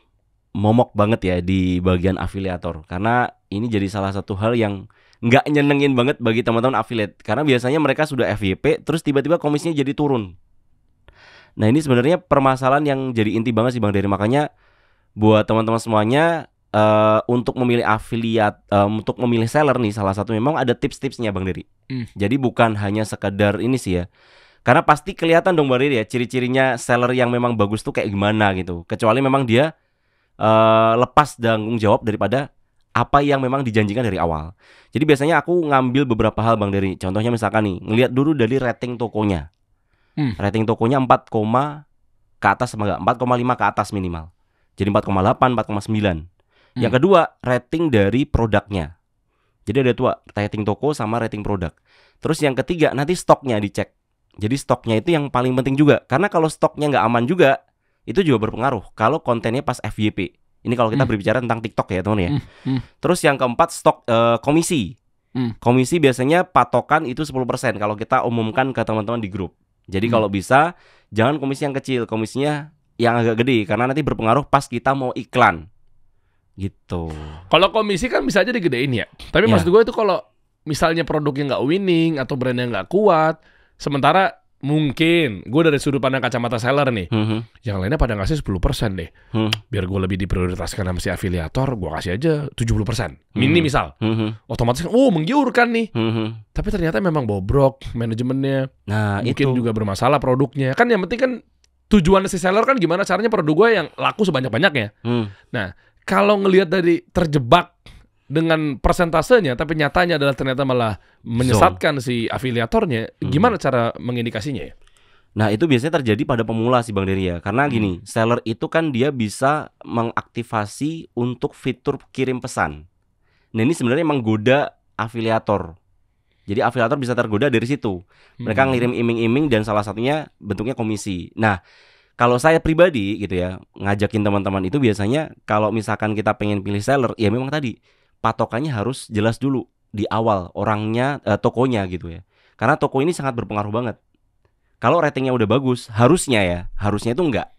momok banget ya di bagian afiliator. Karena ini jadi salah satu hal yang nggak nyenengin banget bagi teman-teman affiliate. Karena biasanya mereka sudah FYP, terus tiba-tiba komisinya jadi turun. Nah ini sebenarnya permasalahan yang jadi inti banget sih Bang Dery. Makanya buat teman-teman semuanya, untuk memilih afiliat, untuk memilih seller nih, salah satu memang ada tips-tipsnya Bang Dery. Jadi bukan hanya sekadar ini sih ya. Karena pasti kelihatan dong Bang Dery ya, ciri-cirinya seller yang memang bagus tuh kayak gimana gitu. Kecuali memang dia lepas tanggung jawab daripada apa yang memang dijanjikan dari awal. Jadi biasanya aku ngambil beberapa hal Bang Dery. Contohnya misalkan nih, ngelihat dulu dari rating tokonya. Rating tokonya 4, ke atas sama enggak? 4,5 ke atas minimal. Jadi 4,8, 4,9. Yang kedua, rating dari produknya. Jadi ada 2, rating toko sama rating produk. Terus yang ketiga, nanti stoknya dicek. Jadi stoknya itu yang paling penting juga. Karena kalau stoknya nggak aman juga, itu juga berpengaruh. Kalau kontennya pas FYP. Ini kalau kita berbicara tentang TikTok ya teman ya. Terus yang keempat, stok komisi. Komisi biasanya patokan itu 10% kalau kita umumkan ke teman-teman di grup. Jadi kalau bisa, jangan komisi yang kecil, komisinya yang agak gede. Karena nanti berpengaruh pas kita mau iklan. Gitu. Kalau komisi kan bisa aja digedein ya. Tapi maksud gue itu kalau misalnya produknya nggak winning atau brandnya nggak kuat, sementara mungkin gue dari sudut pandang kacamata seller nih, yang lainnya pada ngasih 10% deh. Biar gue lebih diprioritaskan sama si afiliator, gue kasih aja 70%. Mini misal. Otomatis kan, menggiurkan nih. Tapi ternyata memang bobrok manajemennya. Nah, mungkin itu juga bermasalah produknya. Kan yang penting kan tujuan si seller kan gimana caranya produk gue yang laku sebanyak-banyaknya. Nah, kalau ngelihat dari terjebak dengan persentasenya, tapi nyatanya adalah ternyata malah menyesatkan si afiliatornya, gimana cara mengindikasinya ya? Nah itu biasanya terjadi pada pemula sih Bang Dery ya. Karena gini, seller itu kan dia bisa mengaktifasi untuk fitur kirim pesan. Nah ini sebenarnya menggoda afiliator. Jadi afiliator bisa tergoda dari situ. Mereka ngirim iming-iming dan salah satunya bentuknya komisi. Nah kalau saya pribadi gitu ya, ngajakin teman-teman itu biasanya kalau misalkan kita pengen pilih seller, ya memang tadi patokannya harus jelas dulu di awal orangnya, tokonya gitu ya. Karena toko ini sangat berpengaruh banget. Kalau ratingnya udah bagus, harusnya itu enggak.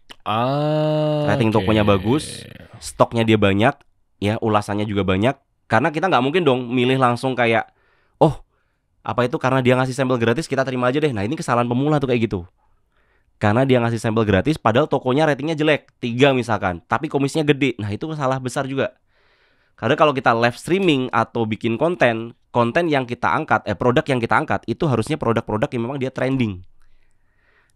Rating tokonya bagus, stoknya dia banyak, ya ulasannya juga banyak. Karena kita nggak mungkin dong milih langsung kayak, oh apa itu karena dia ngasih sampel gratis kita terima aja deh. Nah ini kesalahan pemula tuh kayak gitu. Karena dia ngasih sampel gratis, padahal tokonya ratingnya jelek, 3 misalkan, tapi komisinya gede. Nah itu salah besar juga. Karena kalau kita live streaming atau bikin konten yang kita angkat, produk yang kita angkat itu harusnya produk-produk yang memang dia trending.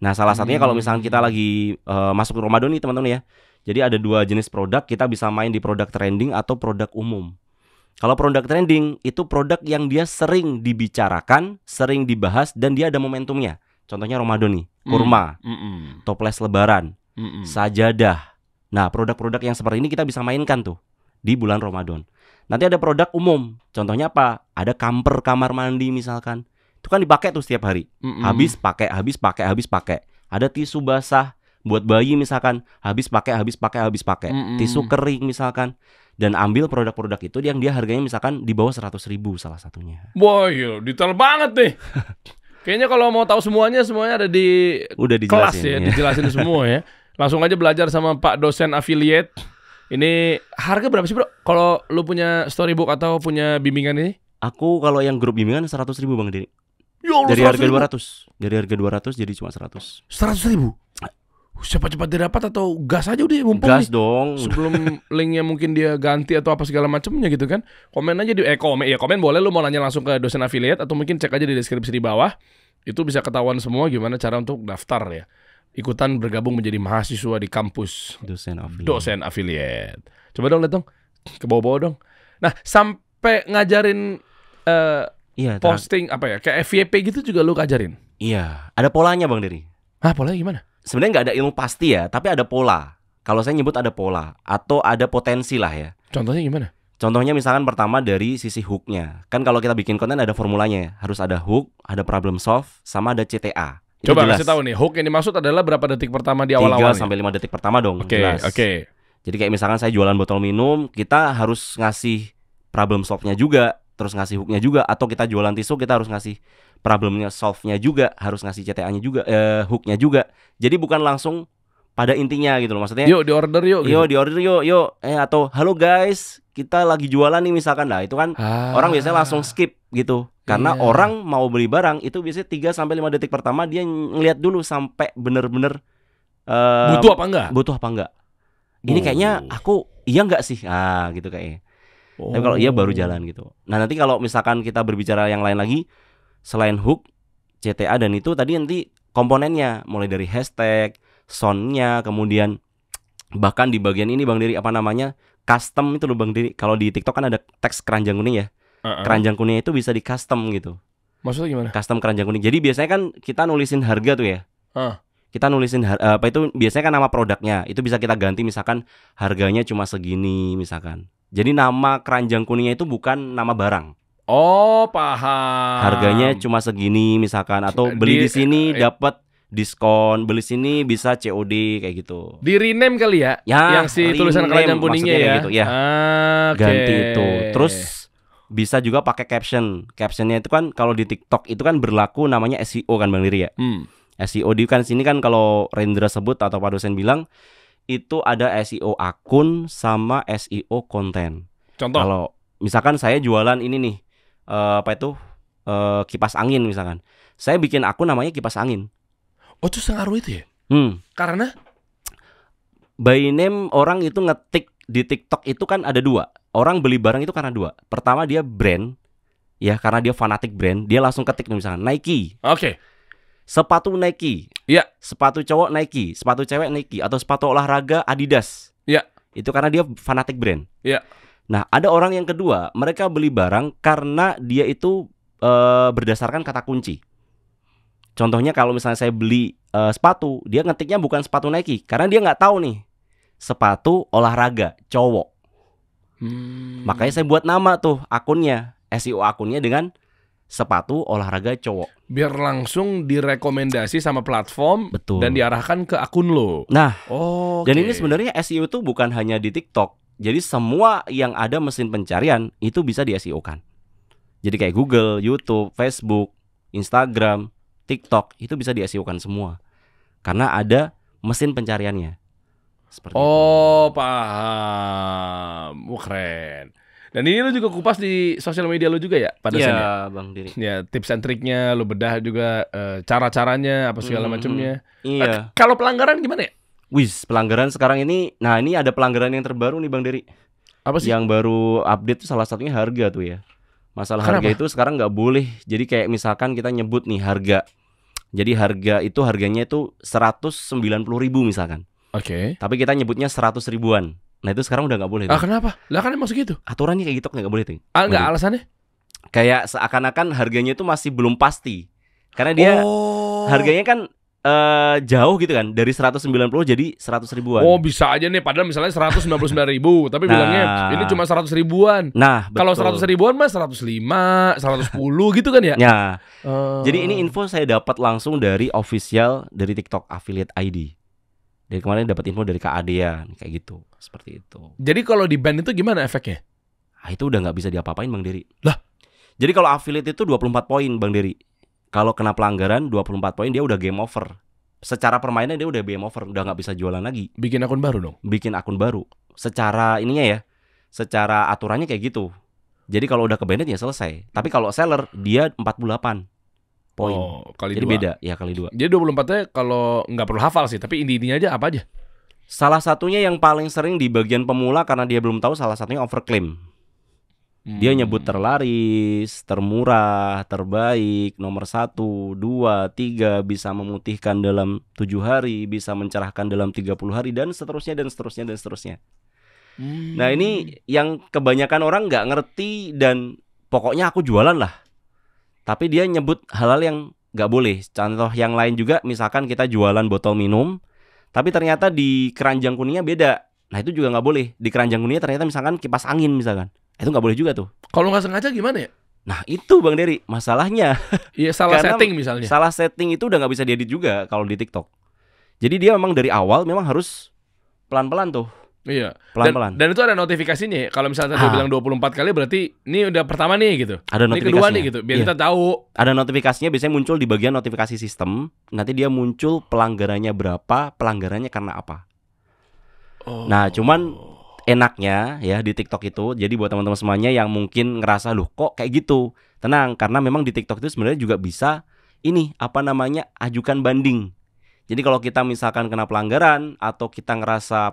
Nah salah satunya kalau misalnya kita lagi masuk ke Ramadan nih teman-teman ya. Jadi ada 2 jenis produk, kita bisa main di produk trending atau produk umum. Kalau produk trending itu produk yang dia sering dibicarakan, sering dibahas dan dia ada momentumnya. Contohnya Ramadan nih, kurma, toples lebaran, sajadah. Nah produk-produk yang seperti ini kita bisa mainkan tuh di bulan Ramadan. Nanti ada produk umum. Contohnya apa? Ada kamper kamar mandi misalkan. Itu kan dipakai tuh setiap hari. Habis pakai. Ada tisu basah buat bayi misalkan, habis pakai. Tisu kering misalkan. Dan ambil produk-produk itu yang dia harganya misalkan di bawah 100.000 salah satunya. Wah, detail banget nih. Kayaknya kalau mau tahu semuanya ada di kelas ya, dijelasin semua ya. Langsung aja belajar sama Pak dosen affiliate. Ini harga berapa sih bro? Kalau lu punya storybook atau punya bimbingan ini? Aku kalau yang grup bimbingan 100.000 Bang Diri. Dari harga 200. Dari harga 200 jadi cuma 100. 100.000? Cepat-cepat didapat atau gas aja udah mumpung gas nih. Dong. Sebelum linknya mungkin dia ganti atau apa segala macamnya gitu kan. Komen aja di komen boleh, lu mau nanya langsung ke dosen affiliate atau mungkin cek aja di deskripsi di bawah. Itu bisa ketahuan semua gimana cara untuk daftar ya. Ikutan bergabung menjadi mahasiswa di kampus dosen affiliate. Coba dong lihat dong. Ke bawah-bawah dong. Nah, sampai ngajarin posting apa ya? Kayak FYP gitu juga lu ngajarin? Iya, ada polanya Bang Diri. Polanya gimana? Sebenarnya nggak ada ilmu pasti ya, tapi ada pola. Kalau saya nyebut ada pola atau ada potensi lah ya. Contohnya gimana? Contohnya misalkan pertama dari sisi hooknya. Kan kalau kita bikin konten ada formulanya. Harus ada hook, ada problem solve, sama ada CTA. Coba kasih tahu nih, hook yang dimaksud adalah berapa detik pertama di awal-awal? 3 sampai 5 detik pertama dong. Oke. Jadi kayak misalkan saya jualan botol minum, kita harus ngasih problem solve-nya juga, terus ngasih hook-nya juga. Atau kita jualan tisu, kita harus ngasih problemnya solve-nya juga, harus ngasih CTA-nya juga, hook-nya juga. Jadi bukan langsung pada intinya gitu loh, maksudnya. Yuk di order yuk. Yuk di order yuk. Atau halo guys, kita lagi jualan nih misalkan. Nah itu kan orang biasanya langsung skip gitu. Karena orang mau beli barang itu biasanya 3 sampai 5 detik pertama dia ngeliat dulu sampai bener-bener butuh apa enggak. Ini kayaknya aku iya enggak sih? Gitu kayaknya. Tapi kalau iya baru jalan gitu. Nah nanti kalau misalkan kita berbicara yang lain lagi, selain hook, CTA dan itu tadi nanti komponennya mulai dari hashtag, soundnya, kemudian bahkan di bagian ini Bang Diri apa namanya custom itu loh Bang Diri. Kalau di TikTok kan ada teks keranjang kuning ya. Keranjang kuning itu bisa di custom gitu. Maksudnya gimana? Custom keranjang kuning. Jadi biasanya kan kita nulisin harga tuh ya. Kita nulisin apa itu biasanya kan nama produknya. Itu bisa kita ganti misalkan harganya cuma segini misalkan. Jadi nama keranjang kuningnya itu bukan nama barang. Oh, paham. Harganya cuma segini misalkan, atau beli di sini dapat diskon, beli sini bisa COD kayak gitu. Di rename kali ya? Yang si tulisan keranjang kuningnya ya. Gitu, ya. Ganti itu. Terus bisa juga pakai caption. Captionnya itu kan kalau di TikTok itu kan berlaku namanya SEO kan Bang Riri ya. SEO di kan sini kan kalau Rendra sebut atau Pak dosen bilang itu ada SEO akun sama SEO konten. Contoh. Kalau misalkan saya jualan ini nih kipas angin misalkan. Saya bikin akun namanya kipas angin. Oh, itu sengaruh itu ya? Karena by name orang itu ngetik di TikTok itu kan ada 2. Orang beli barang itu karena 2. Pertama dia brand, ya karena dia fanatik brand, dia langsung ketik misalkan Nike. Oke. Sepatu Nike. Iya. Sepatu cowok Nike, sepatu cewek Nike, atau sepatu olahraga Adidas. Iya. Itu karena dia fanatik brand. Iya. Nah, ada orang yang kedua, mereka beli barang karena dia itu berdasarkan kata kunci. Contohnya kalau misalnya saya beli sepatu, dia ngetiknya bukan sepatu Nike, karena dia nggak tahu nih sepatu olahraga cowok. Makanya saya buat nama tuh akunnya, SEO akunnya dengan sepatu olahraga cowok. Biar langsung direkomendasi sama platform. Betul. Dan diarahkan ke akun lo. Nah, dan ini sebenarnya SEO itu bukan hanya di TikTok. Jadi semua yang ada mesin pencarian itu bisa di SEO-kan. Jadi kayak Google, YouTube, Facebook, Instagram, TikTok itu bisa di SEO-kan semua. Karena ada mesin pencariannya. Seperti itu. Paham. Keren. Dan ini lu juga kupas di sosial media lu juga ya pada sini. Iya, Bang Diri. Ya, tips and triknya lu bedah juga cara-caranya apa segala macamnya. Iya. Kalau pelanggaran gimana ya? Pelanggaran sekarang ini, nah ini ada pelanggaran yang terbaru nih Bang Diri. Apa sih? Yang baru update tuh salah satunya harga tuh ya. Masalah harga itu sekarang nggak boleh. Jadi kayak misalkan kita nyebut nih harga. Jadi harga itu harganya itu 190.000 misalkan. Oke. Tapi kita nyebutnya 100 ribuan. Nah itu sekarang udah nggak boleh. Kenapa? Lah kan emang segitu. Aturannya kayak gitu nggak boleh tuh. Nggak alasannya? Kayak seakan-akan harganya itu masih belum pasti. Karena dia harganya kan jauh gitu kan, dari 190 jadi 100 ribuan. Oh bisa aja nih, padahal misalnya 199.000, tapi bilangnya ini cuma 100 ribuan. Nah, kalau 100 ribuan mah 105, 110 gitu kan ya? Ya. Jadi ini info saya dapat langsung dari official dari TikTok Affiliate ID. Dari kemarin dapat info dari Kak Adea kayak gitu, seperti itu. Jadi kalau di ban itu gimana efeknya? Itu udah nggak bisa diapa-apain Bang Dery. Lah, jadi kalau affiliate itu 24 poin Bang Dery. Kalau kena pelanggaran 24 poin dia udah game over. Secara permainan dia udah game over, udah nggak bisa jualan lagi. Bikin akun baru dong? Bikin akun baru. Secara ininya ya, secara aturannya kayak gitu. Jadi kalau udah ke-banned ya selesai. Tapi kalau seller dia 48 poin. Kali jadi 2. beda, ya kali 2. Jadi 24-nya kalau nggak perlu hafal sih, tapi intinya aja apa aja? Salah satunya yang paling sering di bagian pemula karena dia belum tahu, salah satunya overclaim. Dia nyebut terlaris, termurah, terbaik, nomor 1, 2, 3, bisa memutihkan dalam 7 hari, bisa mencerahkan dalam 30 hari, dan seterusnya, dan seterusnya, dan seterusnya. Nah ini yang kebanyakan orang nggak ngerti, dan pokoknya aku jualan lah. Tapi dia nyebut hal-hal yang nggak boleh. Contoh yang lain juga, misalkan kita jualan botol minum, tapi ternyata di keranjang kuningnya beda. Nah itu juga nggak boleh. Di keranjang kuningnya ternyata misalkan kipas angin misalkan. Itu nggak boleh juga tuh. Kalau nggak sengaja gimana ya? Nah itu Bang Dery masalahnya. Iya salah setting misalnya. Salah setting itu udah nggak bisa diedit juga kalau di TikTok. Jadi dia memang dari awal memang harus pelan-pelan tuh. Iya. Pelan-pelan. Dan itu ada notifikasinya. Kalau misalnya dia bilang 24 kali berarti ini udah pertama nih gitu. Ada notifikasinya. Ini kedua nih gitu. Biar kita tahu. Ada notifikasinya biasanya muncul di bagian notifikasi sistem. Nanti dia muncul pelanggarannya berapa, pelanggarannya karena apa. Nah cuman enaknya ya di TikTok itu, jadi buat teman-teman semuanya yang mungkin ngerasa loh kok kayak gitu, tenang, karena memang di TikTok itu sebenarnya juga bisa ini ajukan banding. Jadi kalau kita misalkan kena pelanggaran atau kita ngerasa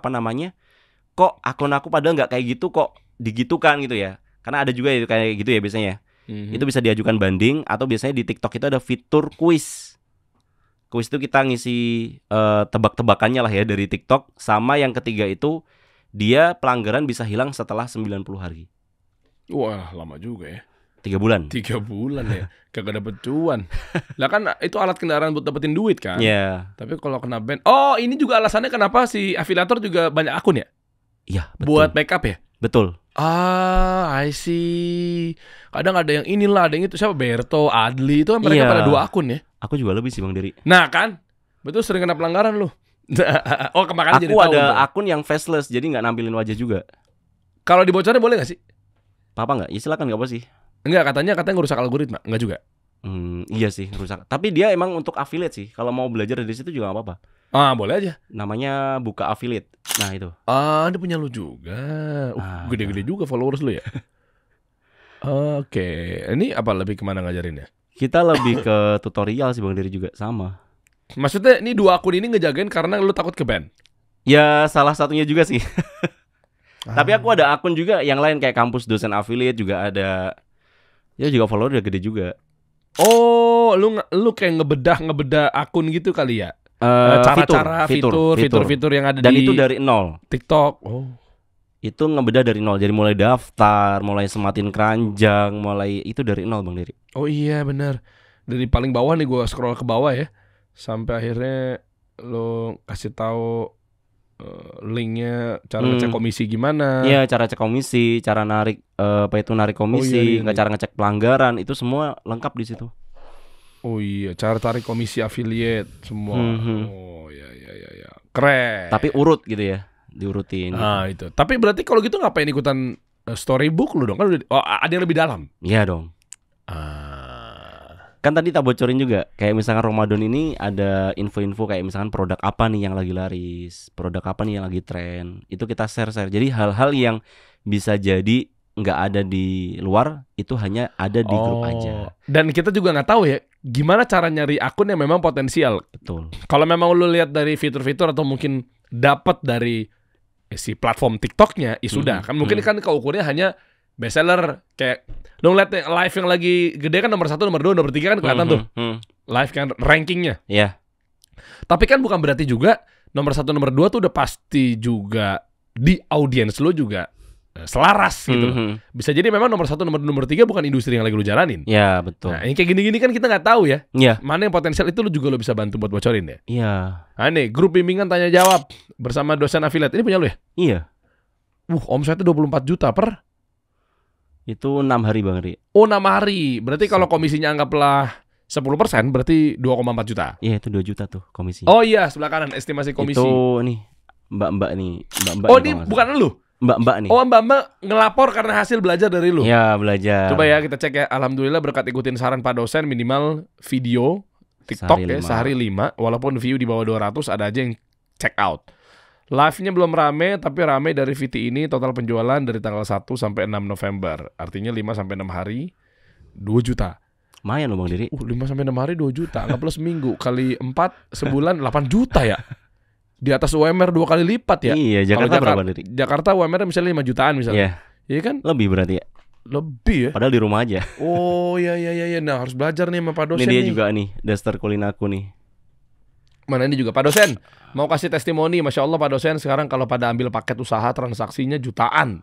kok akun aku padahal nggak kayak gitu kok digitukan gitu ya, karena ada juga itu kayak gitu ya biasanya. Itu bisa diajukan banding, atau biasanya di TikTok itu ada fitur kuis. Kuis itu kita ngisi tebak-tebakannya lah ya dari TikTok. Sama yang ketiga itu dia pelanggaran bisa hilang setelah 90 hari. Wah, lama juga ya. 3 bulan. 3 bulan ya. Kagak dapet cuan. Lah kan itu alat kendaraan buat dapetin duit kan. Iya. Yeah. Tapi kalau kena ban. Oh, ini juga alasannya kenapa si afiliator juga banyak akun ya? Iya, betul. Buat backup ya? Betul. I see. Kadang ada yang inilah, ada yang itu. Siapa? Berto, Adli. Itu kan mereka pada 2 akun ya. Aku juga lebih sih Bang Dery. Nah kan. Betul, sering kena pelanggaran lu. Oh kemarin aku ada akun yang faceless, jadi nggak nampilin wajah juga. Kalau dibocorin boleh nggak sih? Apa nggak? Ya silakan, nggak apa sih. Enggak, katanya ngerusak algoritma. Enggak juga. Iya sih rusak. Tapi dia emang untuk affiliate sih. Kalau mau belajar dari situ juga nggak apa-apa. Boleh aja. Namanya buka affiliate. Nah itu. Dia punya lu juga. Gede-gede juga followers lu ya. Oke. Ini apa lebih kemana ngajarinnya? Kita lebih ke tutorial sih Bang Dery juga sama. Maksudnya ini 2 akun ini ngejagain karena lu takut ke ban? Ya salah satunya juga sih. Tapi aku ada akun juga yang lain kayak kampus dosen affiliate juga ada. Ya juga follower udah gede juga. Oh, lu kayak ngebedah akun gitu kali ya? Cara-cara fitur yang ada dan di itu dari nol. TikTok. Oh. Itu ngebedah dari nol. Jadi mulai daftar, mulai sematin keranjang, mulai itu dari nol Bang Dery. Oh iya benar. Dari paling bawah nih gua scroll ke bawah ya. Sampai akhirnya lo kasih tahu linknya, cara ngecek komisi gimana? Iya, cara cek komisi, cara narik narik komisi, cara ngecek pelanggaran, itu semua lengkap di situ. Oh iya, cara tarik komisi affiliate semua. Oh iya. Keren. Tapi urut gitu ya, diurutin. Itu. Tapi berarti kalau gitu ngapain ikutan storybook lu dong? Kan ada yang lebih dalam. Iya dong. Kan tadi tak bocorin juga, kayak misalkan Ramadan ini ada info-info kayak misalkan produk apa nih yang lagi laris, produk apa nih yang lagi tren, itu kita share. Jadi hal-hal yang bisa jadi nggak ada di luar, itu hanya ada di grup aja. Dan kita juga nggak tahu ya, gimana cara nyari akun yang memang potensial. Betul. Kalau memang lu lihat dari fitur-fitur atau mungkin dapat dari si platform TikToknya, sudah kan mungkin kan keukurnya hanya bestseller. Kayak dong lihat live yang lagi gede kan nomor 1, nomor 2, nomor 3 kan kelihatan tuh. Live kan rankingnya. Iya. Tapi kan bukan berarti juga nomor 1, nomor 2 tuh udah pasti juga di audiens lo juga selaras gitu loh. Bisa jadi memang nomor 1, nomor 3 bukan industri yang lagi lu jalanin. Ya betul. Nah, yang kayak gini-gini kan kita nggak tahu ya. Iya. Mana yang potensial itu lu juga lo bisa bantu buat bocorin ya. Iya. Nah, nih grup bimbingan tanya jawab bersama dosen affiliate ini punya lu ya? Iya. Omsetnya 24 juta per. Itu 6 hari Bang Ri. Oh 6 hari. Berarti kalau komisinya anggaplah 10% berarti 2,4 juta. Iya itu 2 juta tuh komisi. Oh iya sebelah kanan estimasi komisi. Itu nih mbak-mbak nih. Mbak-mbak oh ini bukan lu? Mbak-mbak nih. Oh mbak-mbak ngelapor karena hasil belajar dari lu? Iya belajar. Coba ya kita cek ya. Alhamdulillah berkat ikutin saran Pak dosen minimal video TikTok sehari 5. Walaupun view di bawah 200 ada aja yang check out. Live-nya belum rame, tapi rame dari VT ini total penjualan dari tanggal 1 sampai 6 November. Artinya 5 sampai 6 hari 2 juta. Lumayan loh Bang Diri. 5 sampai 6 hari 2 juta. Anggap plus seminggu kali 4 sebulan 8 juta ya. Di atas UMR 2 kali lipat ya. Iya, Jakarta berapa Diri? Jakarta UMR misalnya 5 jutaan misalnya. Iya. Iya kan? Lebih berarti ya. Lebih ya. Padahal di rumah aja. Oh iya. Nah harus belajar nih sama Pak dosen. Ini dia juga nih, Daster Kulinaku nih. Mana ini juga Pak dosen mau kasih testimoni. Masya Allah Pak dosen sekarang kalau pada ambil paket usaha transaksinya jutaan.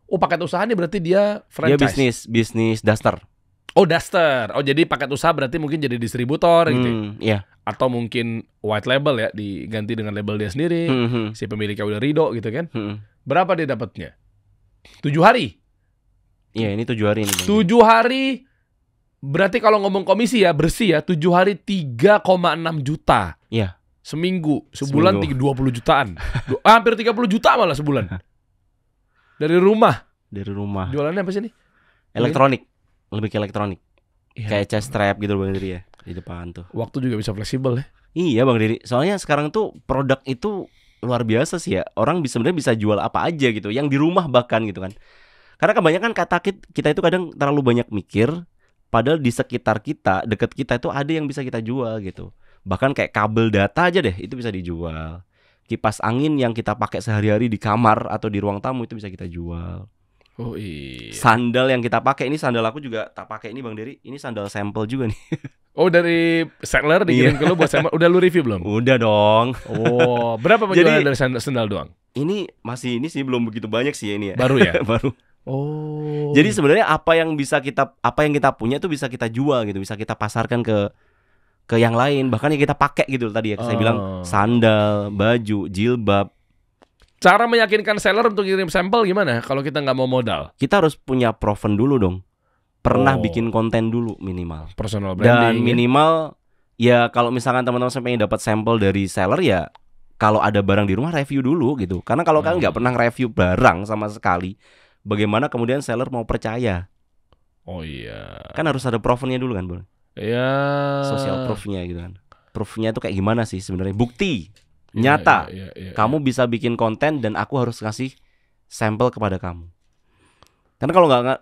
Oh paket usaha ini berarti dia franchise. Dia bisnis Daster. Oh Daster. Oh jadi paket usaha berarti mungkin jadi distributor gitu. Iya. Atau mungkin white label ya, diganti dengan label dia sendiri. Si pemiliknya udah ridho gitu kan. Berapa dia dapatnya? 7 hari. Iya ini 7 hari ini. 7 hari. Berarti kalau ngomong komisi ya bersih ya 7 hari 3,6 juta. Iya. Seminggu, sebulan 20 jutaan. Hampir 30 juta malah sebulan. Dari rumah. Jualannya apa sih nih? Elektronik. Lebih ke elektronik. Iya. Kayak chest strap gitu Bang Diri ya. Di depan tuh. Waktu juga bisa fleksibel ya. Iya Bang Diri. Soalnya sekarang tuh produk itu luar biasa sih ya. Orang sebenarnya bisa jual apa aja gitu. Yang di rumah bahkan gitu kan. Karena kebanyakan kata kita itu kadang terlalu banyak mikir. Padahal di sekitar kita, dekat kita itu ada yang bisa kita jual gitu. Bahkan kayak kabel data aja deh, itu bisa dijual. Kipas angin yang kita pakai sehari-hari di kamar atau di ruang tamu itu bisa kita jual. Oh iya. Sandal yang kita pakai, ini sandal aku juga tak pakai ini Bang Dery. Ini sandal sampel juga nih. Oh dari seller dikirim ke lu buat sampel. Udah lu review belum? Udah dong. Oh berapa penjualan dari sandal doang? Ini masih ini sih belum begitu banyak sih ini ya. Baru ya? Baru. Oh. Jadi sebenarnya apa yang kita punya itu bisa kita jual gitu, bisa kita pasarkan ke yang lain, bahkan yang kita pakai gitu tadi ya. Saya bilang sandal, baju, jilbab. Cara meyakinkan seller untuk kirim sampel gimana kalau kita nggak mau modal? Kita harus punya proven dulu dong. Pernah bikin konten dulu minimal. Personal branding. Dan minimal ya kalau misalkan teman-teman saya pengen dapat sampel dari seller ya kalau ada barang di rumah review dulu gitu. Karena kalau kalian nggak pernah review barang sama sekali, bagaimana kemudian seller mau percaya? Oh iya. Kan harus ada provennya dulu kan, Bro? Iya. Social proof-nya gitu kan. Proof-nya itu kayak gimana sih sebenarnya? Bukti nyata. Iya. Kamu bisa bikin konten dan aku harus kasih sampel kepada kamu. Karena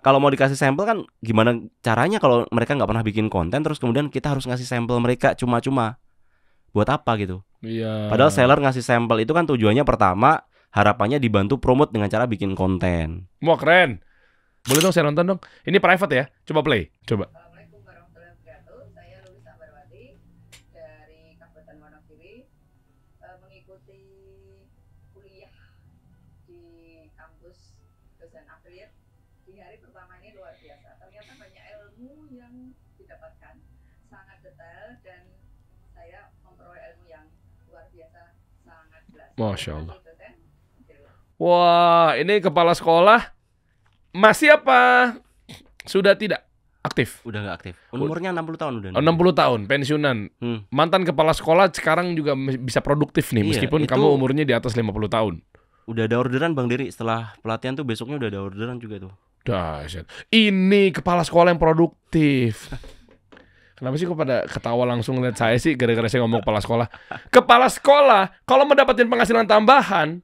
kalau mau dikasih sampel kan gimana caranya kalau mereka nggak pernah bikin konten terus kemudian kita harus ngasih sampel mereka cuma-cuma. Buat apa gitu? Iya. Padahal seller ngasih sampel itu kan tujuannya pertama harapannya dibantu promote dengan cara bikin konten. Wah keren. Boleh dong saya nonton dong. Ini private ya. Coba play. Coba. Assalamualaikum warahmatullahi wabarakatuh. Saya Lulis Ambarwati dari Kabupaten Wonogiri, mengikuti kuliah di kampus dosen affiliate. Di hari pertama ini luar biasa. Ternyata banyak ilmu yang didapatkan, sangat detail dan saya memperoleh ilmu yang luar biasa, sangat jelas. Masya Allah. Wah, ini kepala sekolah masih apa? Sudah tidak aktif? Udah gak aktif. Umurnya 60 tahun udah. 60 tahun, pensiunan. Mantan kepala sekolah sekarang juga bisa produktif nih, meskipun kamu umurnya di atas 50 tahun. Udah ada orderan Bang Dery. Setelah pelatihan tuh besoknya udah ada orderan juga tuh. Dahsyat. Ini kepala sekolah yang produktif. Kenapa sih kok pada ketawa langsung lihat saya sih gara-gara saya ngomong kepala sekolah? Kepala sekolah kalau mendapatkan penghasilan tambahan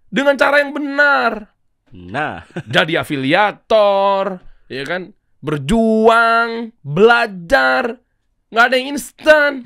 dengan cara yang benar. Nah, jadi afiliator, ya kan? Berjuang, belajar, nggak ada yang instan.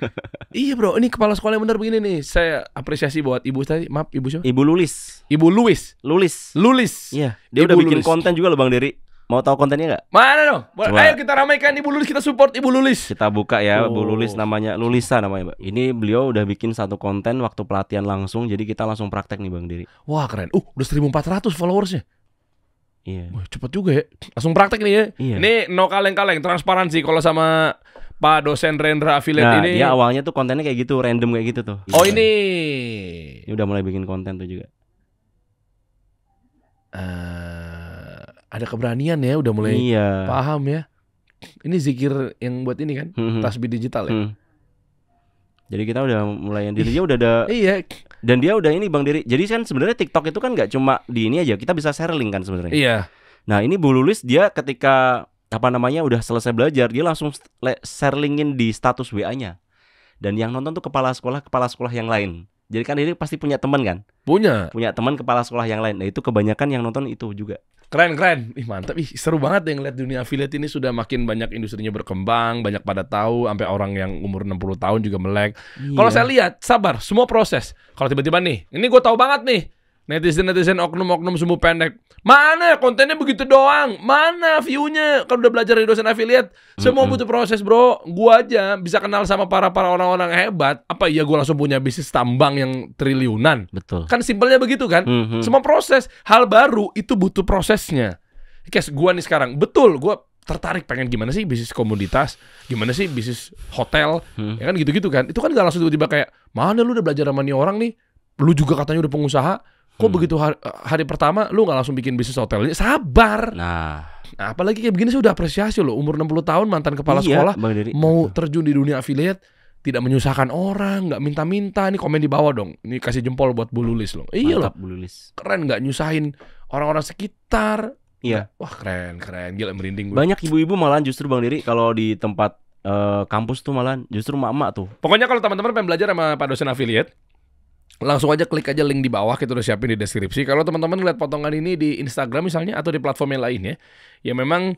Iya bro, ini kepala sekolah yang benar begini nih. Saya apresiasi buat ibu tadi. Maaf, ibu siapa? Ibu Lulis. Ibu Luis. Lulis. Iya. Dia udah bikin konten juga loh Bang Dery. Mau tahu kontennya nggak? Mana dong? Ayo kita ramaikan Ibu Lulis, kita support Ibu Lulis. Kita buka ya, Bu Lulis namanya, Lulisa namanya, Mbak. Ini beliau udah bikin satu konten waktu pelatihan langsung, jadi kita langsung praktek nih Bang Dery. Wah keren. Udah 1.400 followersnya. Iya. Wah, cepet juga ya. Langsung praktek nih ya. Iya. Ini no kaleng-kaleng, transparansi kalau sama Pak dosen Rendra affiliate ini. Dia awalnya tuh kontennya kayak gitu, random kayak gitu tuh. Oh ini udah mulai bikin konten tuh juga. Ada keberanian ya, udah mulai paham ya. Ini zikir yang buat ini kan, tasbih digital ya. Jadi kita udah mulai, dirinya udah ada. Iya. Dan dia udah ini Bang Dery. Jadi kan sebenarnya TikTok itu kan nggak cuma di ini aja, kita bisa share link kan sebenarnya. Iya. Nah ini Bu Lulis dia ketika udah selesai belajar, dia langsung share linkin di status WA-nya. Dan yang nonton tuh kepala sekolah yang lain. Jadi kan ini pasti punya teman kan? Punya teman kepala sekolah yang lain. Nah itu kebanyakan yang nonton itu juga. Keren. Ih mantap, seru banget yang lihat dunia affiliate ini sudah makin banyak industrinya berkembang, banyak pada tahu, sampai orang yang umur 60 tahun juga melek. Iya. Kalau saya lihat, sabar, semua proses. Kalau tiba-tiba nih, ini gue tahu banget nih, netizen oknum semua pendek. Mana kontennya begitu doang? Mana view-nya? Kalau udah belajar dari dosen affiliate, semua butuh proses, bro. Gua aja bisa kenal sama para orang-orang hebat. Apa iya gua langsung punya bisnis tambang yang triliunan? Betul. Kan simpelnya begitu kan? Semua proses. Hal baru itu butuh prosesnya. Kayak gua nih sekarang, betul gua tertarik pengen gimana sih bisnis komoditas, gimana sih bisnis hotel, ya kan gitu-gitu kan. Itu kan gak langsung tiba-tiba kayak, mana lu udah belajar sama nih orang nih, lu juga katanya udah pengusaha. Kok begitu hari pertama lu gak langsung bikin bisnis hotelnya? Sabar. Nah apalagi kayak begini sih udah apresiasi loh. Umur 60 tahun mantan kepala sekolah mau terjun di dunia affiliate, tidak menyusahkan orang, gak minta-minta. Ini komen di bawah dong. Ini kasih jempol buat Bu Lulis loh. Iya loh, Bu Lulis. Keren, gak nyusahin orang-orang sekitar. Iya. Wah keren. Gila merinding gue. Banyak ibu-ibu malahan justru Bang Dery kalau di tempat kampus tuh malahan justru emak-emak tuh. Pokoknya kalau teman-teman pengen belajar sama Pak dosen affiliate, langsung aja klik aja link di bawah, kita udah siapin di deskripsi. Kalau teman-teman lihat potongan ini di Instagram misalnya atau di platform yang lain ya memang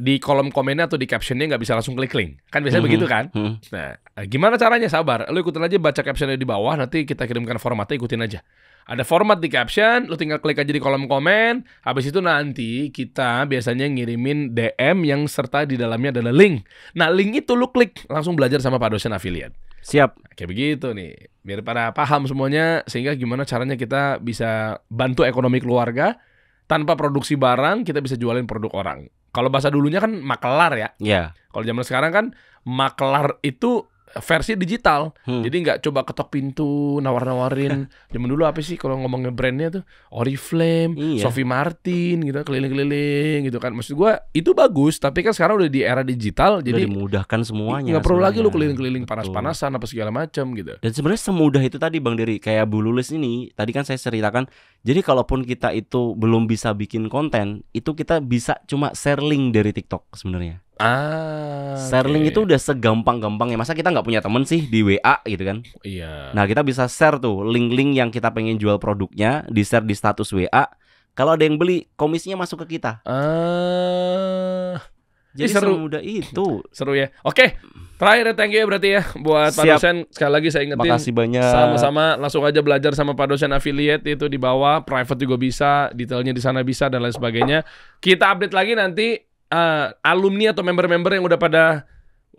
di kolom komennya atau di captionnya nggak bisa langsung klik link. Kan biasanya begitu kan? Nah, gimana caranya? Sabar, lu ikutin aja, baca captionnya di bawah, nanti kita kirimkan formatnya, ikutin aja. Ada format di caption, lu tinggal klik aja di kolom komen. Habis itu nanti kita biasanya ngirimin DM yang serta di dalamnya adalah link. Nah, link itu lu klik, langsung belajar sama Pak dosen affiliate. Siap. Kayak begitu nih, biar pada paham semuanya, sehingga gimana caranya kita bisa bantu ekonomi keluarga tanpa produksi barang, kita bisa jualin produk orang. Kalau bahasa dulunya kan makelar ya. Iya. Kalau zaman sekarang kan makelar itu versi digital. Jadi nggak coba ketok pintu, nawar-nawarin. Zaman dulu apa sih kalau ngomongin brandnya tuh? Oriflame, Sophie Martin gitu, keliling-keliling gitu kan. Maksud gua itu bagus, tapi kan sekarang udah di era digital, udah jadi dimudahkan semuanya. Nggak perlu lagi lu keliling-keliling panas-panasan apa segala macam gitu. Dan sebenarnya semudah itu tadi Bang Dery, kayak Bu Lulis ini, tadi kan saya ceritakan. Jadi kalaupun kita itu belum bisa bikin konten, itu kita bisa cuma share link dari TikTok sebenarnya. Share link itu udah segampang-gampangnya. Masa kita nggak punya temen sih di WA gitu kan? Iya. Nah kita bisa share tuh link-link yang kita pengen jual produknya, di share di status WA. Kalau ada yang beli, komisinya masuk ke kita. Jadi semudah itu. Seru ya. Oke, terakhir thank you ya berarti ya buat Pak dosen. Sekali lagi saya ingetin, makasih banyak. Sama-sama, langsung aja belajar sama Pak dosen affiliate itu di bawah. Private juga bisa, detailnya di sana bisa dan lain sebagainya. Kita update lagi nanti alumni atau member-member yang udah pada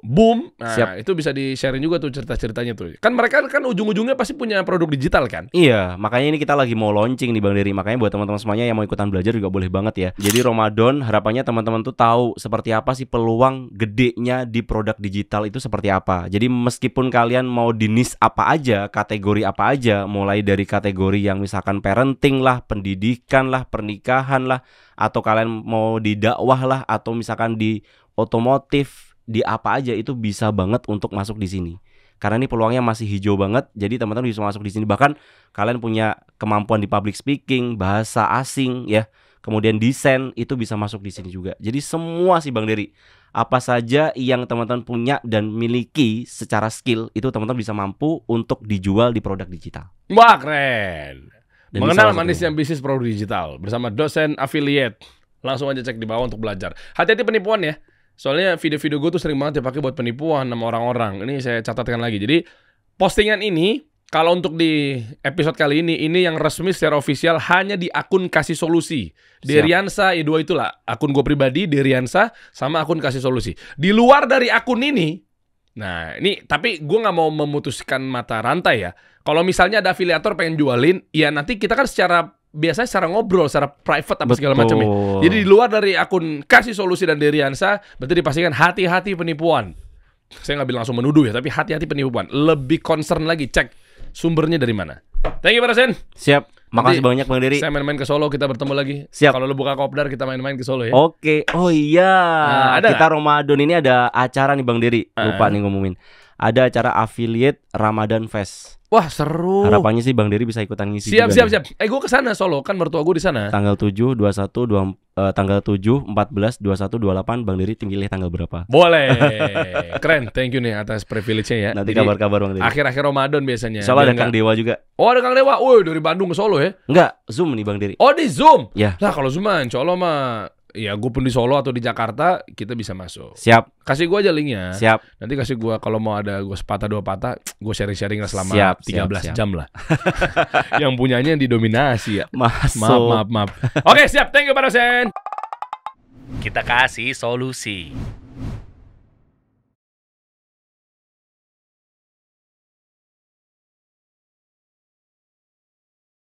boom, nah itu bisa di-sharing juga tuh cerita-ceritanya tuh. Kan mereka kan ujung-ujungnya pasti punya produk digital kan? Iya, makanya ini kita lagi mau launching nih Bang Dery. Makanya buat teman-teman semuanya yang mau ikutan belajar juga boleh banget ya. Jadi Ramadan harapannya teman-teman tuh tahu seperti apa sih peluang gedenya di produk digital itu seperti apa. Jadi meskipun kalian mau di niche apa aja, kategori apa aja, mulai dari kategori yang misalkan parenting lah, pendidikan lah, pernikahan lah, atau kalian mau di dakwah lah, atau misalkan di otomotif, di apa aja itu bisa banget untuk masuk di sini. Karena ini peluangnya masih hijau banget. Jadi teman-teman bisa masuk di sini. Bahkan kalian punya kemampuan di public speaking, bahasa asing ya, kemudian desain itu bisa masuk di sini juga. Jadi semua sih Bang Dery, apa saja yang teman-teman punya dan miliki secara skill itu teman-teman bisa mampu untuk dijual di produk digital. Wah keren. Dan mengenal manisnya bisnis produk digital bersama dosen affiliate. Langsung aja cek di bawah untuk belajar. Hati-hati penipuan ya. Soalnya video-video gue tuh sering banget dipakai buat penipuan sama orang-orang. Ini saya catatkan lagi. Jadi postingan ini, kalau untuk di episode kali ini yang resmi secara ofisial hanya di akun Kasih Solusi. Deriansa, ya dua itulah. Akun gue pribadi, Deriansa, sama akun Kasih Solusi. Di luar dari akun ini, nah ini tapi gue gak mau memutuskan mata rantai ya. Kalau misalnya ada afiliator pengen jualin, ya nanti kita kan secara biasanya secara ngobrol, secara private apa segala macam ya. Jadi di luar dari akun Kasih Solusi dan Deriansa, berarti dipastikan hati-hati penipuan. Saya nggak bilang langsung menuduh ya, tapi hati-hati penipuan. Lebih concern lagi, cek sumbernya dari mana. Thank you, Pak Rasen. Siap. Makasih banyak Bang Dery. Saya main-main ke Solo, kita bertemu lagi. Siap. Kalau lu buka kopdar, kita main-main ke Solo ya. Oke. Oh iya. Ada kita Ramadan ini ada acara nih Bang Dery. Lupa nih ngomongin. Ada acara affiliate Ramadan Fest. Wah, seru. Harapannya sih Bang Dery bisa ikutan ngisi siap, juga. Siap. Gue kesana Solo, kan mertua gue di sana. Tanggal 7, 21, tanggal 7, 14, 21, 28 Bang Dery tinggal tanggal berapa? Boleh. Keren. Thank you nih atas privilege-nya ya. Nanti kabar-kabar Bang Dery. Akhir-akhir Ramadan biasanya. Soalnya ada Kang Dewa juga. Oh, ada Kang Dewa. Woi, dari Bandung ke Solo ya? Enggak, Zoom nih Bang Dery. Oh, di Zoom? Ya. Nah, kalau Zoom mah, insya Allah mah ya gue pun di Solo atau di Jakarta kita bisa masuk. Siap. Kasih gue aja linknya. Siap. Nanti kasih gue kalau mau ada gue sepatah dua patah, gue sharing lah selama 13 jam lah. Yang punyanya didominasi ya. Masuk. Maaf. Oke, siap. Thank you Pak Dosen. Kita kasih solusi.